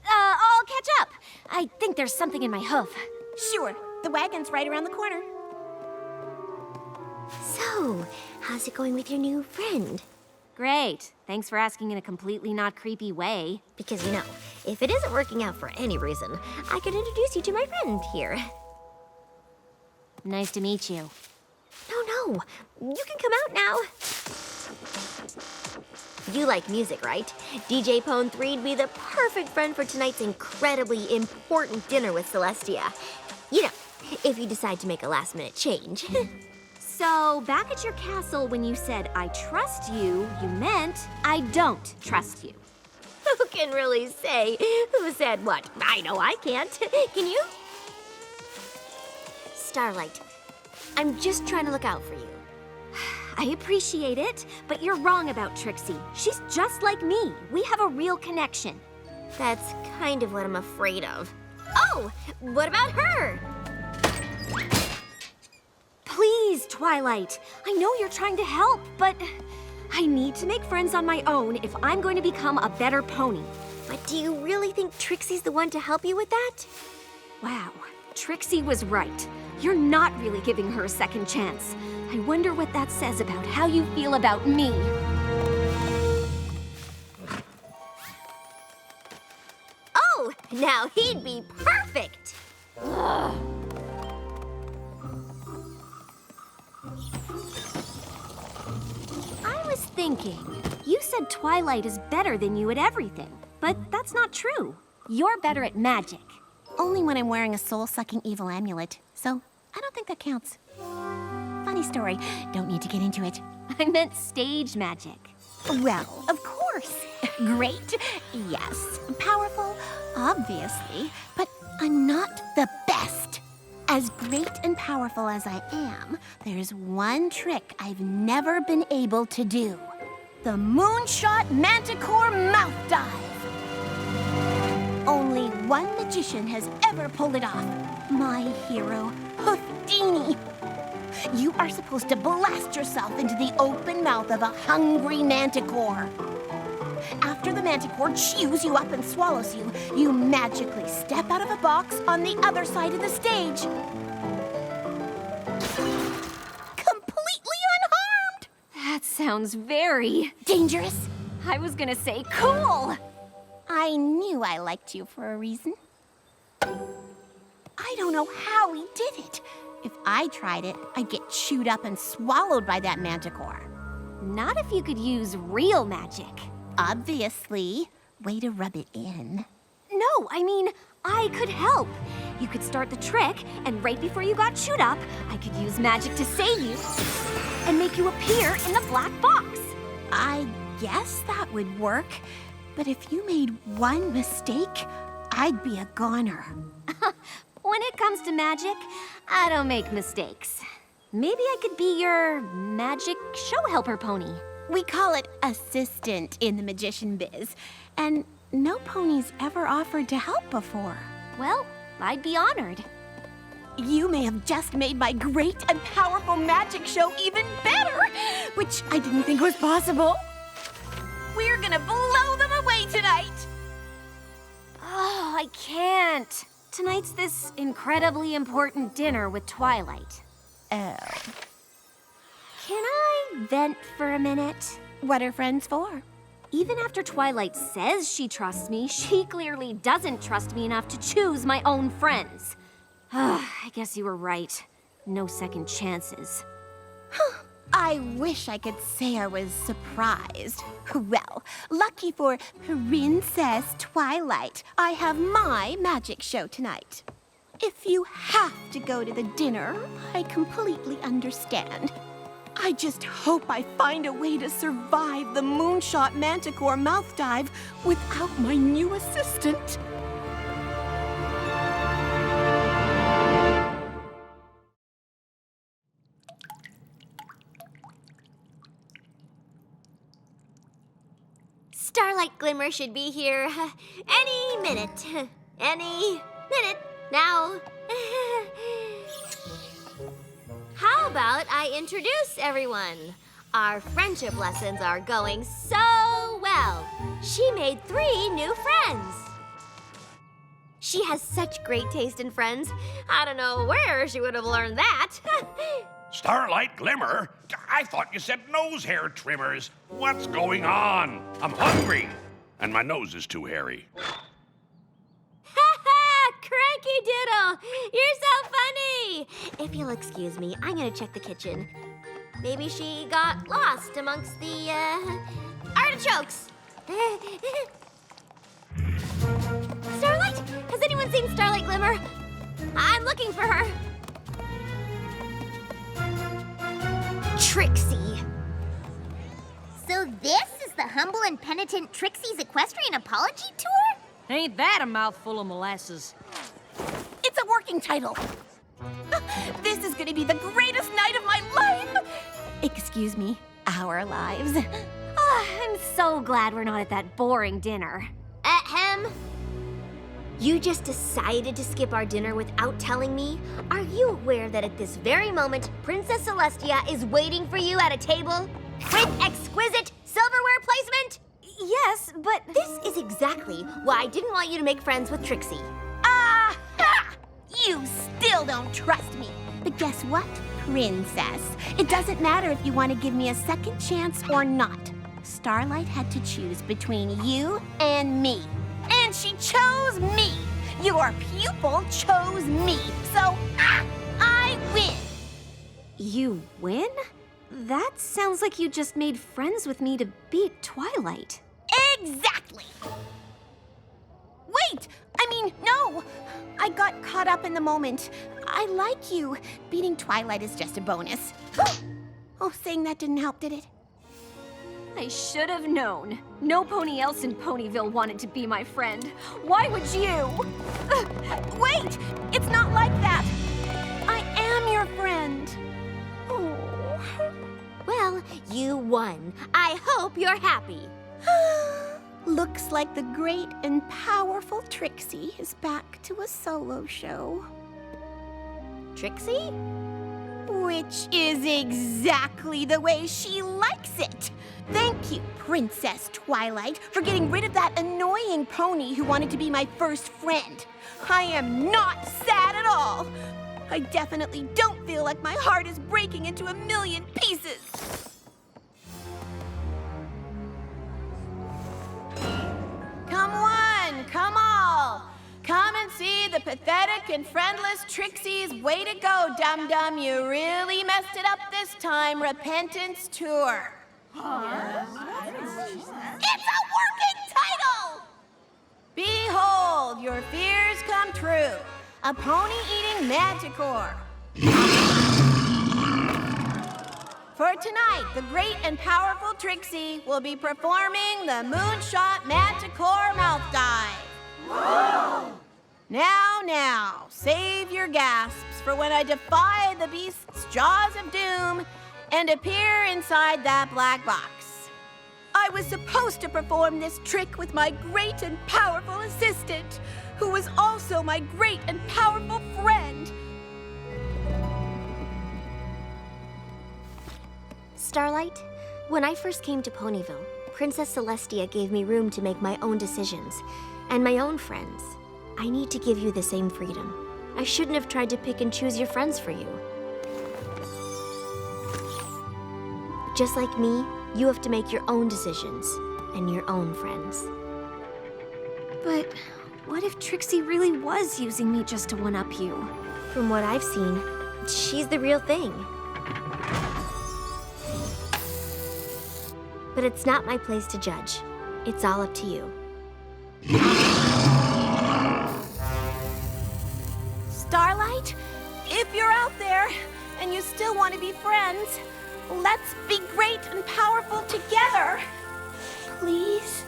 I'll catch up. I think there's something in my hoof. Sure, the wagon's right around the corner. So, how's it going with your new friend? Great. Thanks for asking in a completely not creepy way. Because, you know, if it isn't working out for any reason, I could introduce you to my friend here. Nice to meet you. No, you can come out now. You like music, right? DJ Pone 3'd be the perfect friend for tonight's incredibly important dinner with Celestia. You know, if you decide to make a last-minute change. So, back at your castle when you said, I trust you, you meant, I don't trust you. Who can really say who said what? I know I can't. Can you? Starlight, I'm just trying to look out for you. I appreciate it, but you're wrong about Trixie. She's just like me. We have a real connection. That's kind of what I'm afraid of. Oh, what about her? Please, Twilight. I know you're trying to help, but I need to make friends on my own if I'm going to become a better pony. But do you really think Trixie's the one to help you with that? Wow, Trixie was right. You're not really giving her a second chance. I wonder what that says about how you feel about me. Oh, now he'd be perfect! Ugh. I was thinking, you said Twilight is better than you at everything, but that's not true. You're better at magic. Only when I'm wearing a soul-sucking evil amulet, so I don't think that counts. Funny story, don't need to get into it. I meant stage magic. Well, of course. Great, yes. Powerful, obviously, but I'm not the best. As great and powerful as I am, there's one trick I've never been able to do. The Moonshot Manticore Mouth Dive. Only one magician has ever pulled it off. My hero, Houdini. You are supposed to blast yourself into the open mouth of a hungry manticore. After the manticore chews you up and swallows you, you magically step out of a box on the other side of the stage. Completely unharmed! That sounds very dangerous. I was gonna say cool. I knew I liked you for a reason. I don't know how he did it. If I tried it, I'd get chewed up and swallowed by that manticore. Not if you could use real magic. Obviously. Way to rub it in. No, I mean, I could help. You could start the trick, and right before you got chewed up, I could use magic to save you and make you appear in the black box. I guess that would work. But if you made one mistake, I'd be a goner. When it comes to magic, I don't make mistakes. Maybe I could be your magic show helper pony. We call it assistant in the magician biz, and no pony's ever offered to help before. Well, I'd be honored. You may have just made my great and powerful magic show even better, which I didn't think was possible. We're gonna blow them away tonight. Oh, I can't. Tonight's this incredibly important dinner with Twilight. Oh. Can I vent for a minute? What are friends for? Even after Twilight says she trusts me, she clearly doesn't trust me enough to choose my own friends. I guess you were right. No second chances. I wish I could say I was surprised. Well, lucky for Princess Twilight, I have my magic show tonight. If you have to go to the dinner, I completely understand. I just hope I find a way to survive the moonshot manticore mouth dive without my new assistant. Starlight Glimmer should be here any minute. Any minute now. How about I introduce everyone? Our friendship lessons are going so well. She made 3 new friends. She has such great taste in friends. I don't know where she would have learned that. Starlight Glimmer? I thought you said nose hair trimmers. What's going on? I'm hungry, and my nose is too hairy. Cranky Doodle! You're so funny! If you'll excuse me, I'm gonna check the kitchen. Maybe she got lost amongst the, artichokes. Starlight? Has anyone seen Starlight Glimmer? I'm looking for her. Trixie. So this is the humble and penitent Trixie's Equestrian Apology Tour? Ain't that a mouthful of molasses? It's a working title. This is gonna be the greatest night of my life! Excuse me, our lives. I'm so glad we're not at that boring dinner. Ahem. You just decided to skip our dinner without telling me? Are you aware that at this very moment, Princess Celestia is waiting for you at a table? With exquisite silverware placement? Yes, but... This is exactly why I didn't want you to make friends with Trixie. Ha! You still don't trust me. But guess what, Princess? It doesn't matter if you want to give me a second chance or not. Starlight had to choose between you and me. And she chose me. Your pupil chose me. So, I win. You win? That sounds like you just made friends with me to beat Twilight. Exactly. Wait! No! I got caught up in the moment. I like you. Beating Twilight is just a bonus. Oh, saying that didn't help, did it? I should have known. No pony else in Ponyville wanted to be my friend. Why would you? Wait! It's not like that! I am your friend. Oh. Well, you won. I hope you're happy. Looks like the great and powerful Trixie is back to a solo show. Trixie? Which is exactly the way she likes it. Thank you, Princess Twilight, for getting rid of that annoying pony who wanted to be my first friend. I am not sad at all. I definitely don't feel like my heart is breaking into a million pieces. Come one, come all. Come and see the pathetic and friendless Trixie's way to go, dum-dum. You really messed it up this time, Repentance Tour. It's a working title! Behold, your fears come true. A pony-eating manticore. For tonight, the great and powerful Trixie will be performing the Moonshot Manticore Mouth Dive. Now, save your gasps for when I defy the beast's jaws of doom and appear inside that black box. I was supposed to perform this trick with my great and powerful assistant, who was also my great and powerful friend. Starlight, when I first came to Ponyville, Princess Celestia gave me room to make my own decisions and my own friends. I need to give you the same freedom. I shouldn't have tried to pick and choose your friends for you. Just like me, you have to make your own decisions and your own friends. But what if Trixie really was using me just to one-up you? From what I've seen, she's the real thing. But it's not my place to judge. It's all up to you. Starlight, if you're out there and you still want to be friends, let's be great and powerful together. Please?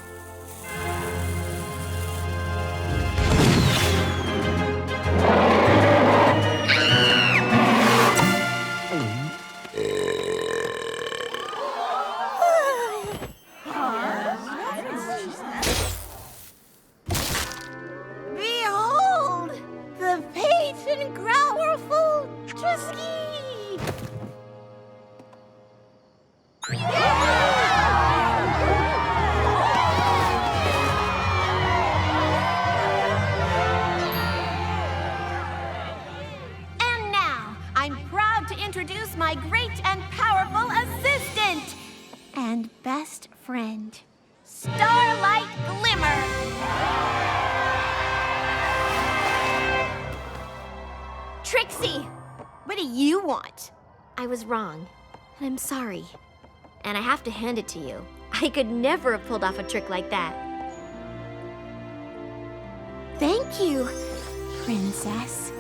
Behold, the patient powerful Trixie! And now, I'm proud to introduce my great and powerful assistant and best friend, Starlight Glimmer. Trixie, what do you want? I was wrong, and I'm sorry. And I have to hand it to you. I could never have pulled off a trick like that. Thank you, Princess.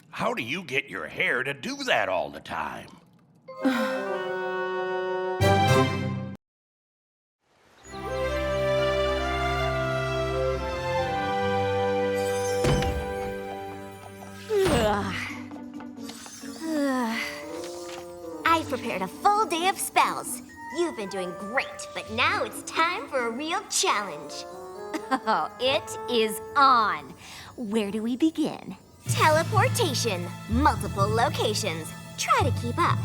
How do you get your hair to do that all the time? I've prepared a full day of spells. You've been doing great, but now it's time for a real challenge. Oh, it is on. Where do we begin? Teleportation. Multiple locations. Try to keep up.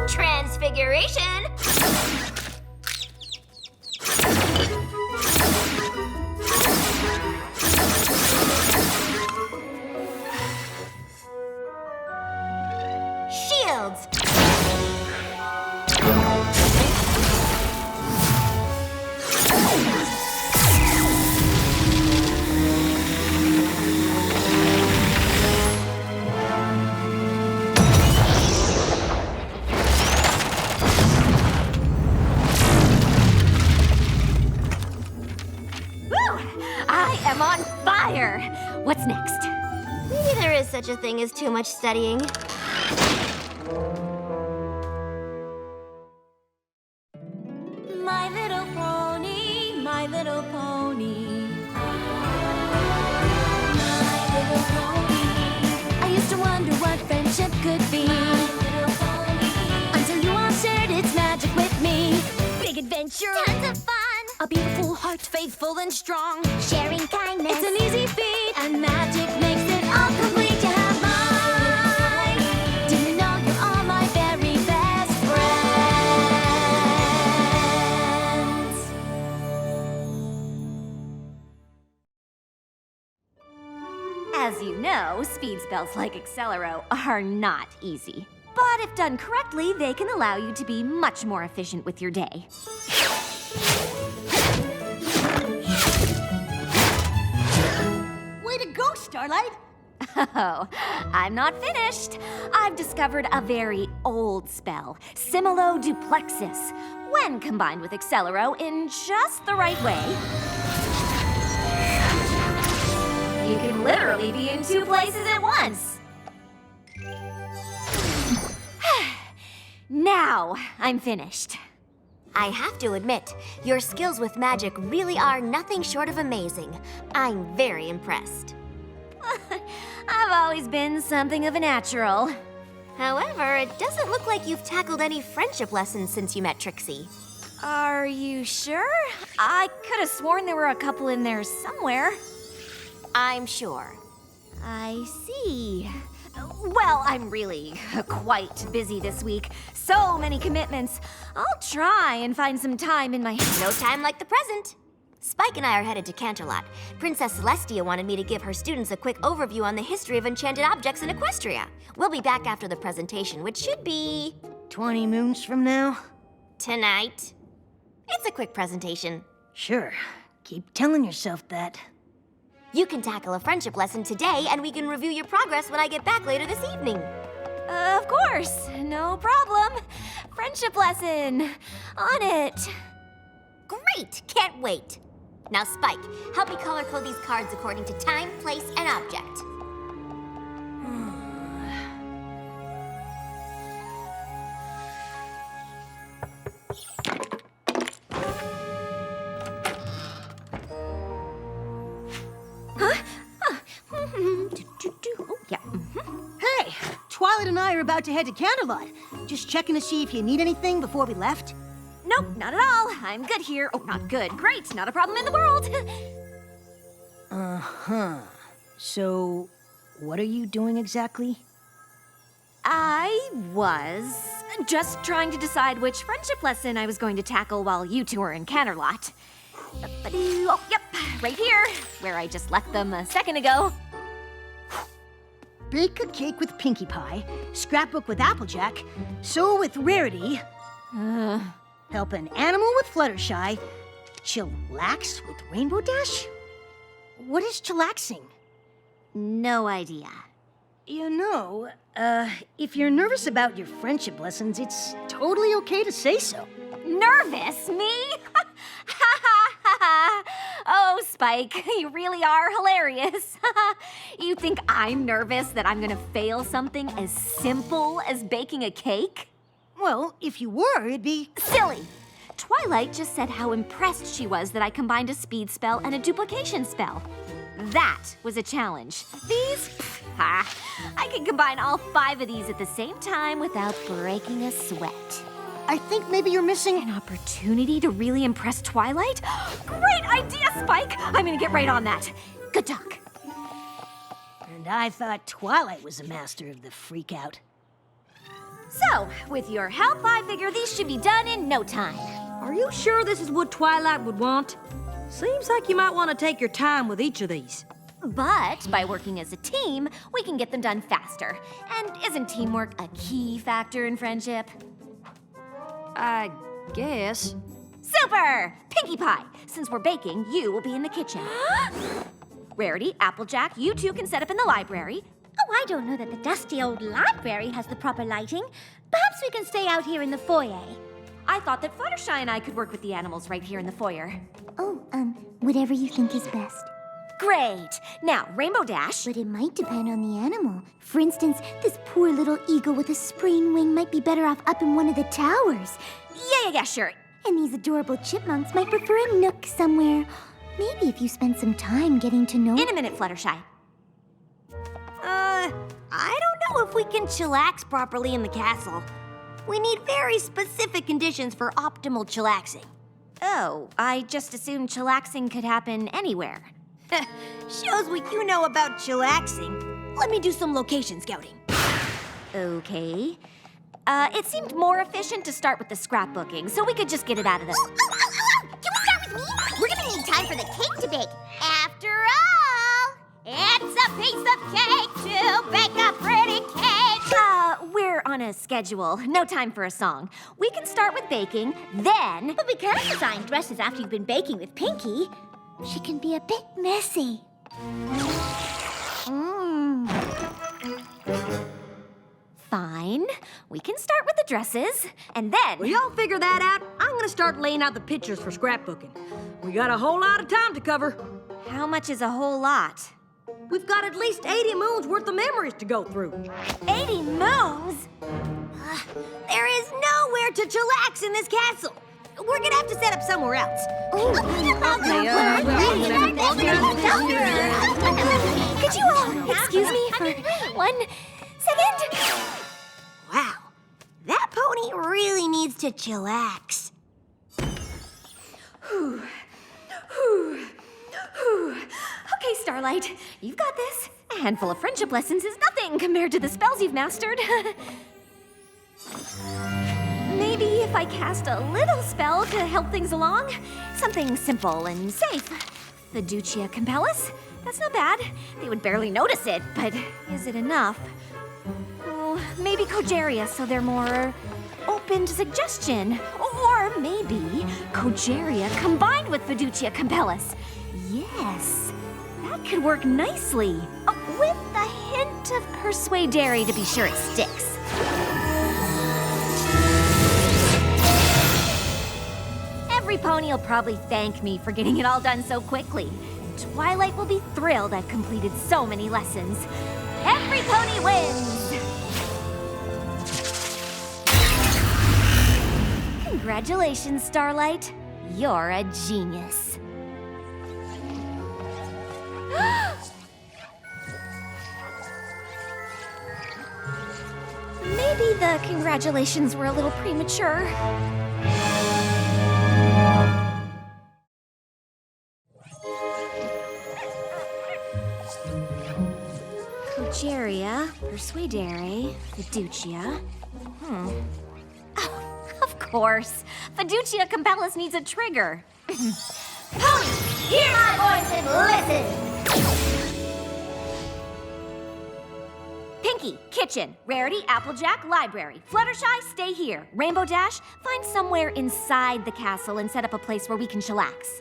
Transfiguration. Shields. I am on fire! What's next? Maybe there is such a thing as too much studying. My little pony, my little pony. My little pony. I used to wonder what friendship could be. My little pony. Until you all shared its magic with me. Big adventure. Tons of fun. A beautiful heart, faithful and strong. Sharing kindness. It's an easy feat. And magic makes it all complete. You have mine. Do you know you're all my very best friends? As you know, speed spells like Accelero are not easy. But if done correctly, they can allow you to be much more efficient with your day. Way to go, Starlight? Oh, I'm not finished. I've discovered a very old spell, Similo-duplexus. When combined with Accelero in just the right way, you can literally be in two places at once. Now I'm finished. I have to admit, your skills with magic really are nothing short of amazing. I'm very impressed. I've always been something of a natural. However, it doesn't look like you've tackled any friendship lessons since you met Trixie. Are you sure? I could have sworn there were a couple in there somewhere. I'm sure. I see. Well, I'm really quite busy this week. So many commitments. I'll try and find some time in my... No time like the present. Spike and I are headed to Canterlot. Princess Celestia wanted me to give her students a quick overview on the history of enchanted objects in Equestria. We'll be back after the presentation, which should be... 20 moons from now? Tonight. It's a quick presentation. Sure. Keep telling yourself that. You can tackle a friendship lesson today, and we can review your progress when I get back later this evening. Of course. No problem. Friendship lesson. On it. Great! Can't wait. Now, Spike, help me color code these cards according to time, place, and object. Oh, yeah. Hey, Twilight and I are about to head to Canterlot. Just checking to see if you need anything before we left. Nope, not at all. I'm good here. Oh, not good. Great. Not a problem in the world. Uh-huh. So, what are you doing exactly? I was just trying to decide which friendship lesson I was going to tackle while you two were in Canterlot. Oh, yep, right here, where I just left them a second ago. Bake a cake with Pinkie Pie, scrapbook with Applejack, sew with Rarity, help an animal with Fluttershy, chillax with Rainbow Dash? What is chillaxing? No idea. You know, if you're nervous about your friendship lessons, it's totally okay to say so. Nervous? Me? Oh, Spike, you really are hilarious. You think I'm nervous that I'm gonna fail something as simple as baking a cake? Well, if you were, it'd be... Silly! Twilight just said how impressed she was that I combined a speed spell and a duplication spell. That was a challenge. These, I can combine all 5 of these at the same time without breaking a sweat. I think maybe you're missing... An opportunity to really impress Twilight? Great idea, Spike! I'm gonna get right on that. Good talk. And I thought Twilight was a master of the freak-out. So, with your help, I figure these should be done in no time. Are you sure this is what Twilight would want? Seems like you might want to take your time with each of these. But by working as a team, we can get them done faster. And isn't teamwork a key factor in friendship? I guess. Super! Pinkie Pie, since we're baking, you will be in the kitchen. Rarity, Applejack, you two can set up in the library. Oh, I don't know that the dusty old library has the proper lighting. Perhaps we can stay out here in the foyer. I thought that Fluttershy and I could work with the animals right here in the foyer. Oh, whatever you think is best. Great! Now, Rainbow Dash. But it might depend on the animal. For instance, this poor little eagle with a sprained wing might be better off up in one of the towers. Yeah, sure. And these adorable chipmunks might prefer a nook somewhere. Maybe if you spend some time getting to know... In a minute, Fluttershy. I don't know if we can chillax properly in the castle. We need very specific conditions for optimal chillaxing. Oh, I just assumed chillaxing could happen anywhere. Shows what you know about chillaxing. Let me do some location scouting. Okay. It seemed more efficient to start with the scrapbooking, so we could just get it out of the... Can we start with me? We're gonna need time for the cake to bake. After all, it's a piece of cake to bake a pretty cake. We're on a schedule. No time for a song. We can start with baking, then... But we can't design dresses after you've been baking with Pinkie. She can be a bit messy. Fine. We can start with the dresses, and then... Well, y'all figure that out. I'm gonna start laying out the pictures for scrapbooking. We got a whole lot of time to cover. How much is a whole lot? We've got at least 80 moons worth of memories to go through. 80 moons? There is nowhere to chillax in this castle. We're gonna have to set up somewhere else. Could you all excuse me for 1 second? Wow, that pony really needs to chillax. Okay, Starlight, you've got this. A handful of friendship lessons is nothing compared to the spells you've mastered. Maybe if I cast a little spell to help things along. Something simple and safe. Fiducia Compellus? That's not bad. They would barely notice it, but is it enough? Oh, maybe Cogeria, so they're more open to suggestion. Or maybe Cogeria combined with Fiducia Compellus. Yes, that could work nicely. With a hint of Persuadere to be sure it sticks. Every pony will probably thank me for getting it all done so quickly. Twilight will be thrilled I've completed so many lessons. Every pony wins! Congratulations, Starlight. You're a genius. Maybe the congratulations were a little premature. Cogeria, Persuadere, Fiducia. Of course. Fiducia Compellus needs a trigger. Ponies, hear my voice and listen! Pinkie, kitchen. Rarity, Applejack, library. Fluttershy, stay here. Rainbow Dash, find somewhere inside the castle and set up a place where we can chillax.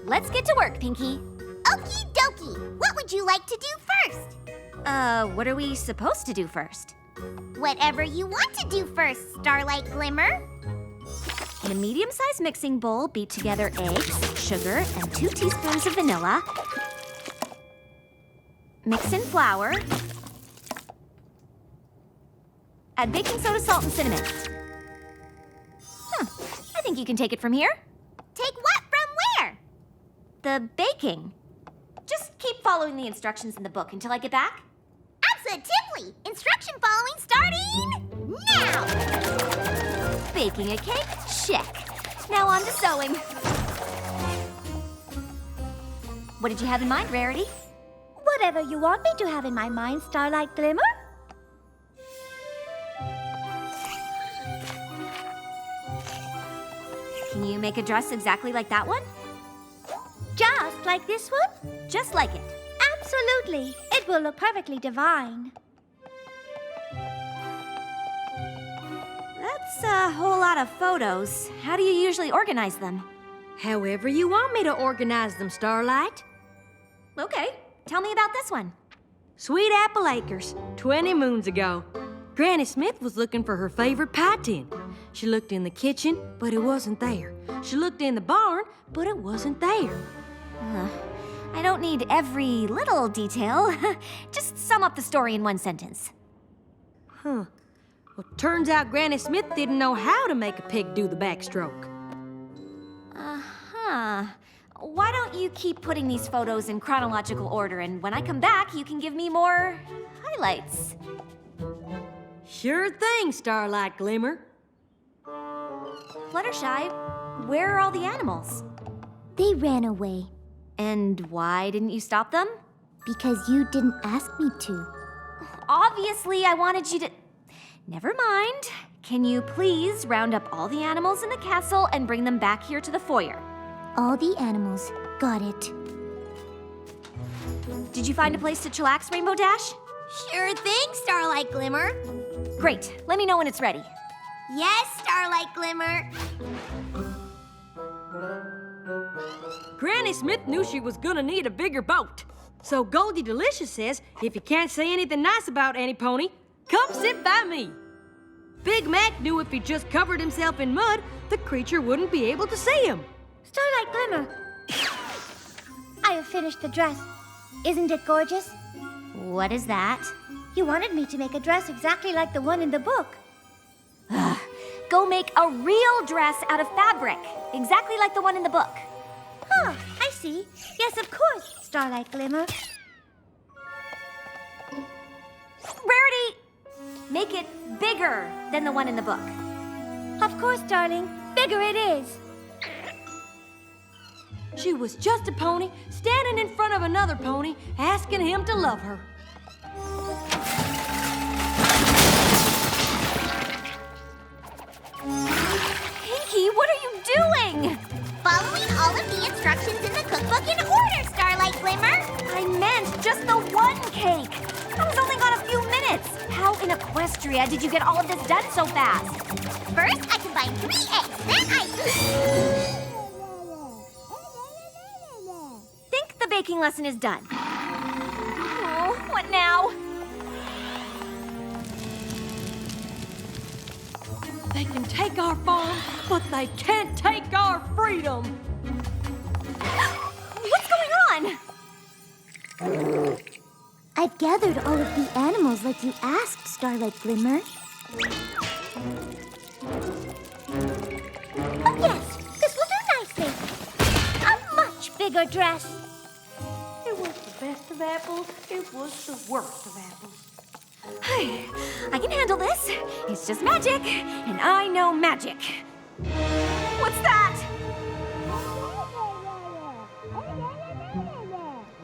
Let's get to work, Pinkie. Okie dokie. What would you like to do first? What are we supposed to do first? Whatever you want to do first, Starlight Glimmer. In a medium-sized mixing bowl, beat together eggs, sugar, and 2 teaspoons of vanilla. Mix in flour. Add baking soda, salt, and cinnamon. I think you can take it from here. Take what from where? The baking. Just keep following the instructions in the book until I get back. Absolutely! Instruction following starting now! Baking a cake? Check. Now on to sewing. What did you have in mind, Rarity? Whatever you want me to have in my mind, Starlight Glimmer. Can you make a dress exactly like that one? Just like this one? Just like it. Absolutely. It will look perfectly divine. That's a whole lot of photos. How do you usually organize them? However you want me to organize them, Starlight. Okay, tell me about this one. Sweet Apple Acres, 20 moons ago. Granny Smith was looking for her favorite pie tin. She looked in the kitchen, but it wasn't there. She looked in the barn, but it wasn't there. I don't need every little detail. Just sum up the story in 1 sentence. Well, turns out Granny Smith didn't know how to make a pig do the backstroke. Why don't you keep putting these photos in chronological order, and when I come back, you can give me more highlights. Sure thing, Starlight Glimmer. Fluttershy, where are all the animals? They ran away. And why didn't you stop them? Because you didn't ask me to. Obviously, I wanted you to... Never mind. Can you please round up all the animals in the castle and bring them back here to the foyer? All the animals. Got it. Did you find a place to chillax, Rainbow Dash? Sure thing, Starlight Glimmer. Great. Let me know when it's ready. Yes, Starlight Glimmer. Granny Smith knew she was gonna need a bigger boat. So Goldie Delicious says, if you can't say anything nice about Annie Pony, come sit by me. Big Mac knew if he just covered himself in mud, the creature wouldn't be able to see him. Starlight Glimmer. I have finished the dress. Isn't it gorgeous? What is that? You wanted me to make a dress exactly like the one in the book. Go make a real dress out of fabric, exactly like the one in the book. Huh, I see. Yes, of course, Starlight Glimmer. Rarity, make it bigger than the one in the book. Of course, darling. Bigger it is. She was just a pony, standing in front of another pony, asking him to love her. Pinkie, what are you doing? Following all of the instructions in the cookbook in order, Starlight Glimmer. I meant just the one cake. I was only gone a few minutes. How in Equestria did you get all of this done so fast? First, I combined 3 eggs. Then I... Think the baking lesson is done. Oh, what now? They can take our farm, but they can't take our freedom. What's going on? I've gathered all of the animals like you asked, Starlight Glimmer. Oh, yes, this will do nicely. A much bigger dress. It was the best of apples. It was the worst of apples. I can handle this. It's just magic, and I know magic. What's that?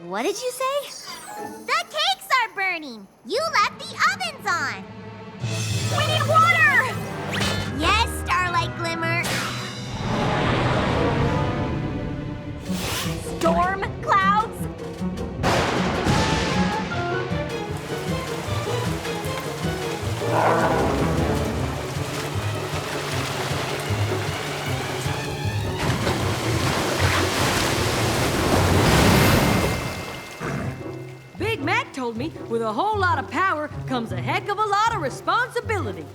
What did you say? The cakes are burning. You left the ovens on. We need water! Yes, Starlight Glimmer. Storm clouds? Big Mac told me with a whole lot of power comes a heck of a lot of responsibility.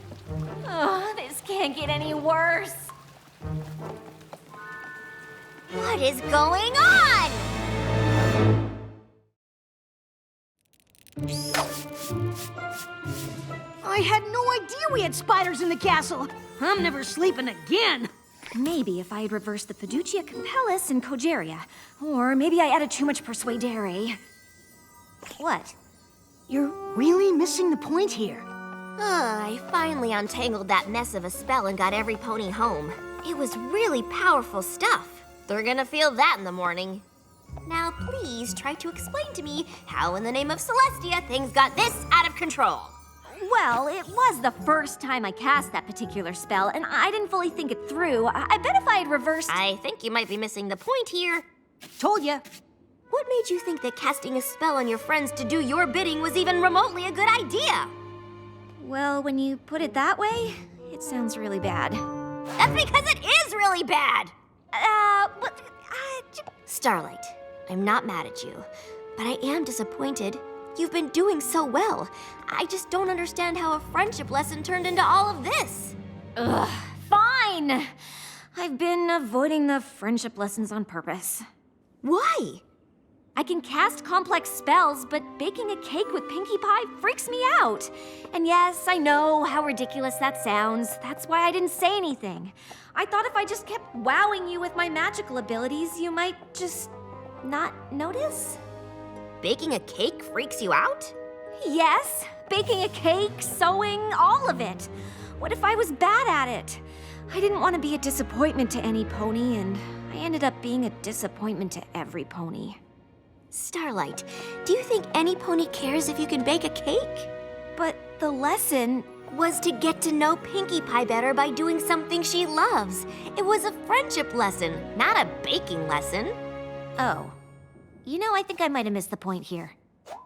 Oh, this can't get any worse. What is going on? I had no idea we had spiders in the castle. I'm never sleeping again. Maybe if I had reversed the Fiducia Capellis and Cogeria. Or maybe I added too much Persuadere. What? You're really missing the point here. I finally untangled that mess of a spell and got every pony home. It was really powerful stuff. They're gonna feel that in the morning. Now please try to explain to me how in the name of Celestia things got this out of control. Well, it was the first time I cast that particular spell, and I didn't fully think it through. I bet if I had reversed... I think you might be missing the point here. Told ya. What made you think that casting a spell on your friends to do your bidding was even remotely a good idea? Well, when you put it that way, it sounds really bad. That's because it is really bad! But... Starlight, I'm not mad at you, but I am disappointed. You've been doing so well. I just don't understand how a friendship lesson turned into all of this. Ugh, fine! I've been avoiding the friendship lessons on purpose. Why? I can cast complex spells, but baking a cake with Pinkie Pie freaks me out. And yes, I know how ridiculous that sounds. That's why I didn't say anything. I thought if I just kept wowing you with my magical abilities, you might just not notice. Baking a cake freaks you out? Yes, baking a cake, sewing, all of it. What if I was bad at it? I didn't want to be a disappointment to any pony, and I ended up being a disappointment to every pony. Starlight, do you think any pony cares if you can bake a cake? But the lesson was to get to know Pinkie Pie better by doing something she loves. It was a friendship lesson, not a baking lesson. Oh. You know, I think I might have missed the point here.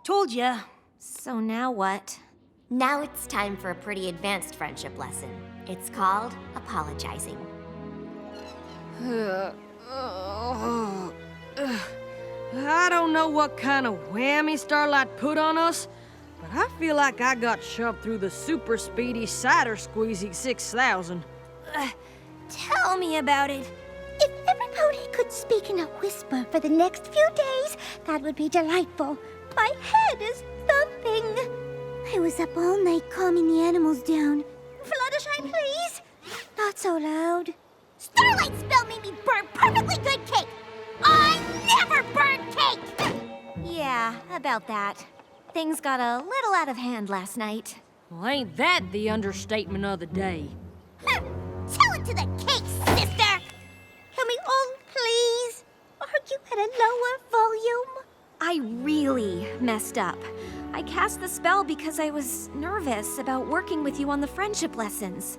Told ya. So now what? Now it's time for a pretty advanced friendship lesson. It's called apologizing. I don't know what kind of whammy Starlight put on us, but I feel like I got shoved through the super speedy cider squeezy 6000. Tell me about it. If every pony could speak in a whisper for the next few days, that would be delightful. My head is thumping. I was up all night calming the animals down. Fluttershy, please. Not so loud. Starlight spell made me burn perfectly good cake. I never burn cake! Yeah, about that. Things got a little out of hand last night. Well, ain't that the understatement of the day? Tell it to the cake, sister! Can we all please argue at a lower volume? I really messed up. I cast the spell because I was nervous about working with you on the friendship lessons.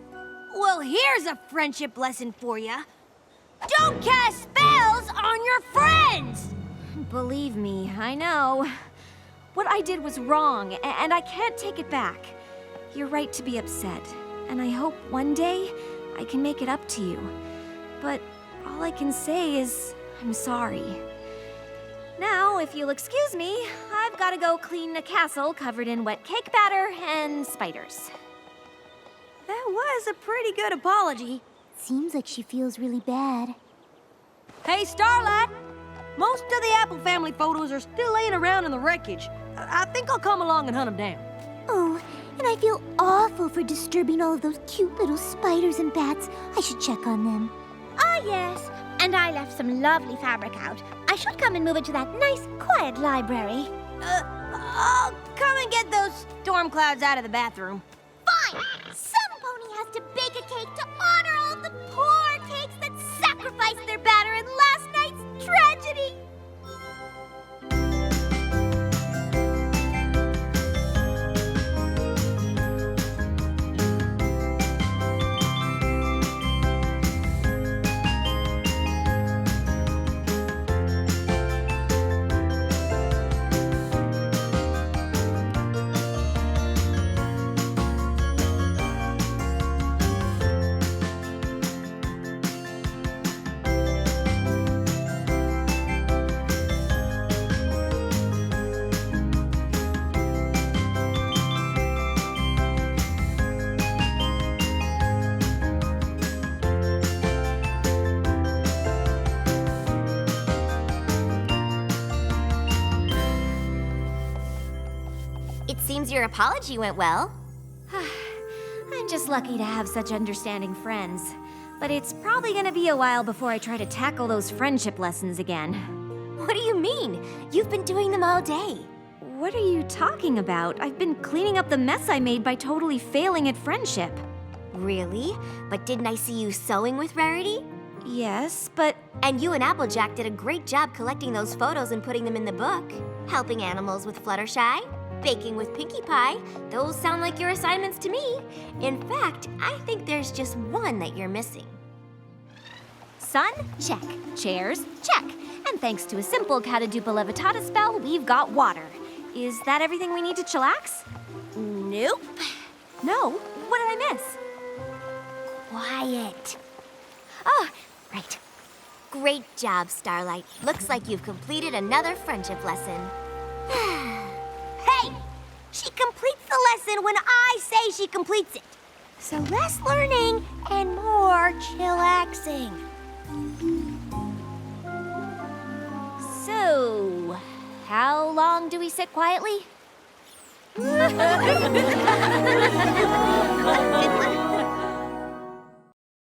Well, here's a friendship lesson for you. Don't cast spells on your friends! Believe me, I know. What I did was wrong, and I can't take it back. You're right to be upset, and I hope one day I can make it up to you. But all I can say is I'm sorry. Now, if you'll excuse me, I've got to go clean a castle covered in wet cake batter and spiders. That was a pretty good apology. Seems like she feels really bad. Hey, Starlight! Most of the Apple family photos are still laying around in the wreckage. I think I'll come along and hunt them down. Oh, and I feel awful for disturbing all of those cute little spiders and bats. I should check on them. Ah, yes. And I left some lovely fabric out. I should come and move it to that nice, quiet library. I'll come and get those storm clouds out of the bathroom. Fine! Some pony has to bake a cake to honor all of the poor cakes that sacrificed their batter in last night's tragedy. Seems your apology went well. I'm just lucky to have such understanding friends. But it's probably gonna be a while before I try to tackle those friendship lessons again. What do you mean? You've been doing them all day. What are you talking about? I've been cleaning up the mess I made by totally failing at friendship. Really? But didn't I see you sewing with Rarity? Yes, but... And you and Applejack did a great job collecting those photos and putting them in the book. Helping animals with Fluttershy, baking with Pinkie Pie. Those sound like your assignments to me. In fact, I think there's just one that you're missing. Sun, check. Chairs, check. And thanks to a simple Catadupa Levitata spell, we've got water. Is that everything we need to chillax? Nope. No? What did I miss? Quiet. Oh, right. Great job, Starlight. Looks like you've completed another friendship lesson. Hey! She completes the lesson when I say she completes it. So less learning and more chillaxing. So, how long do we sit quietly?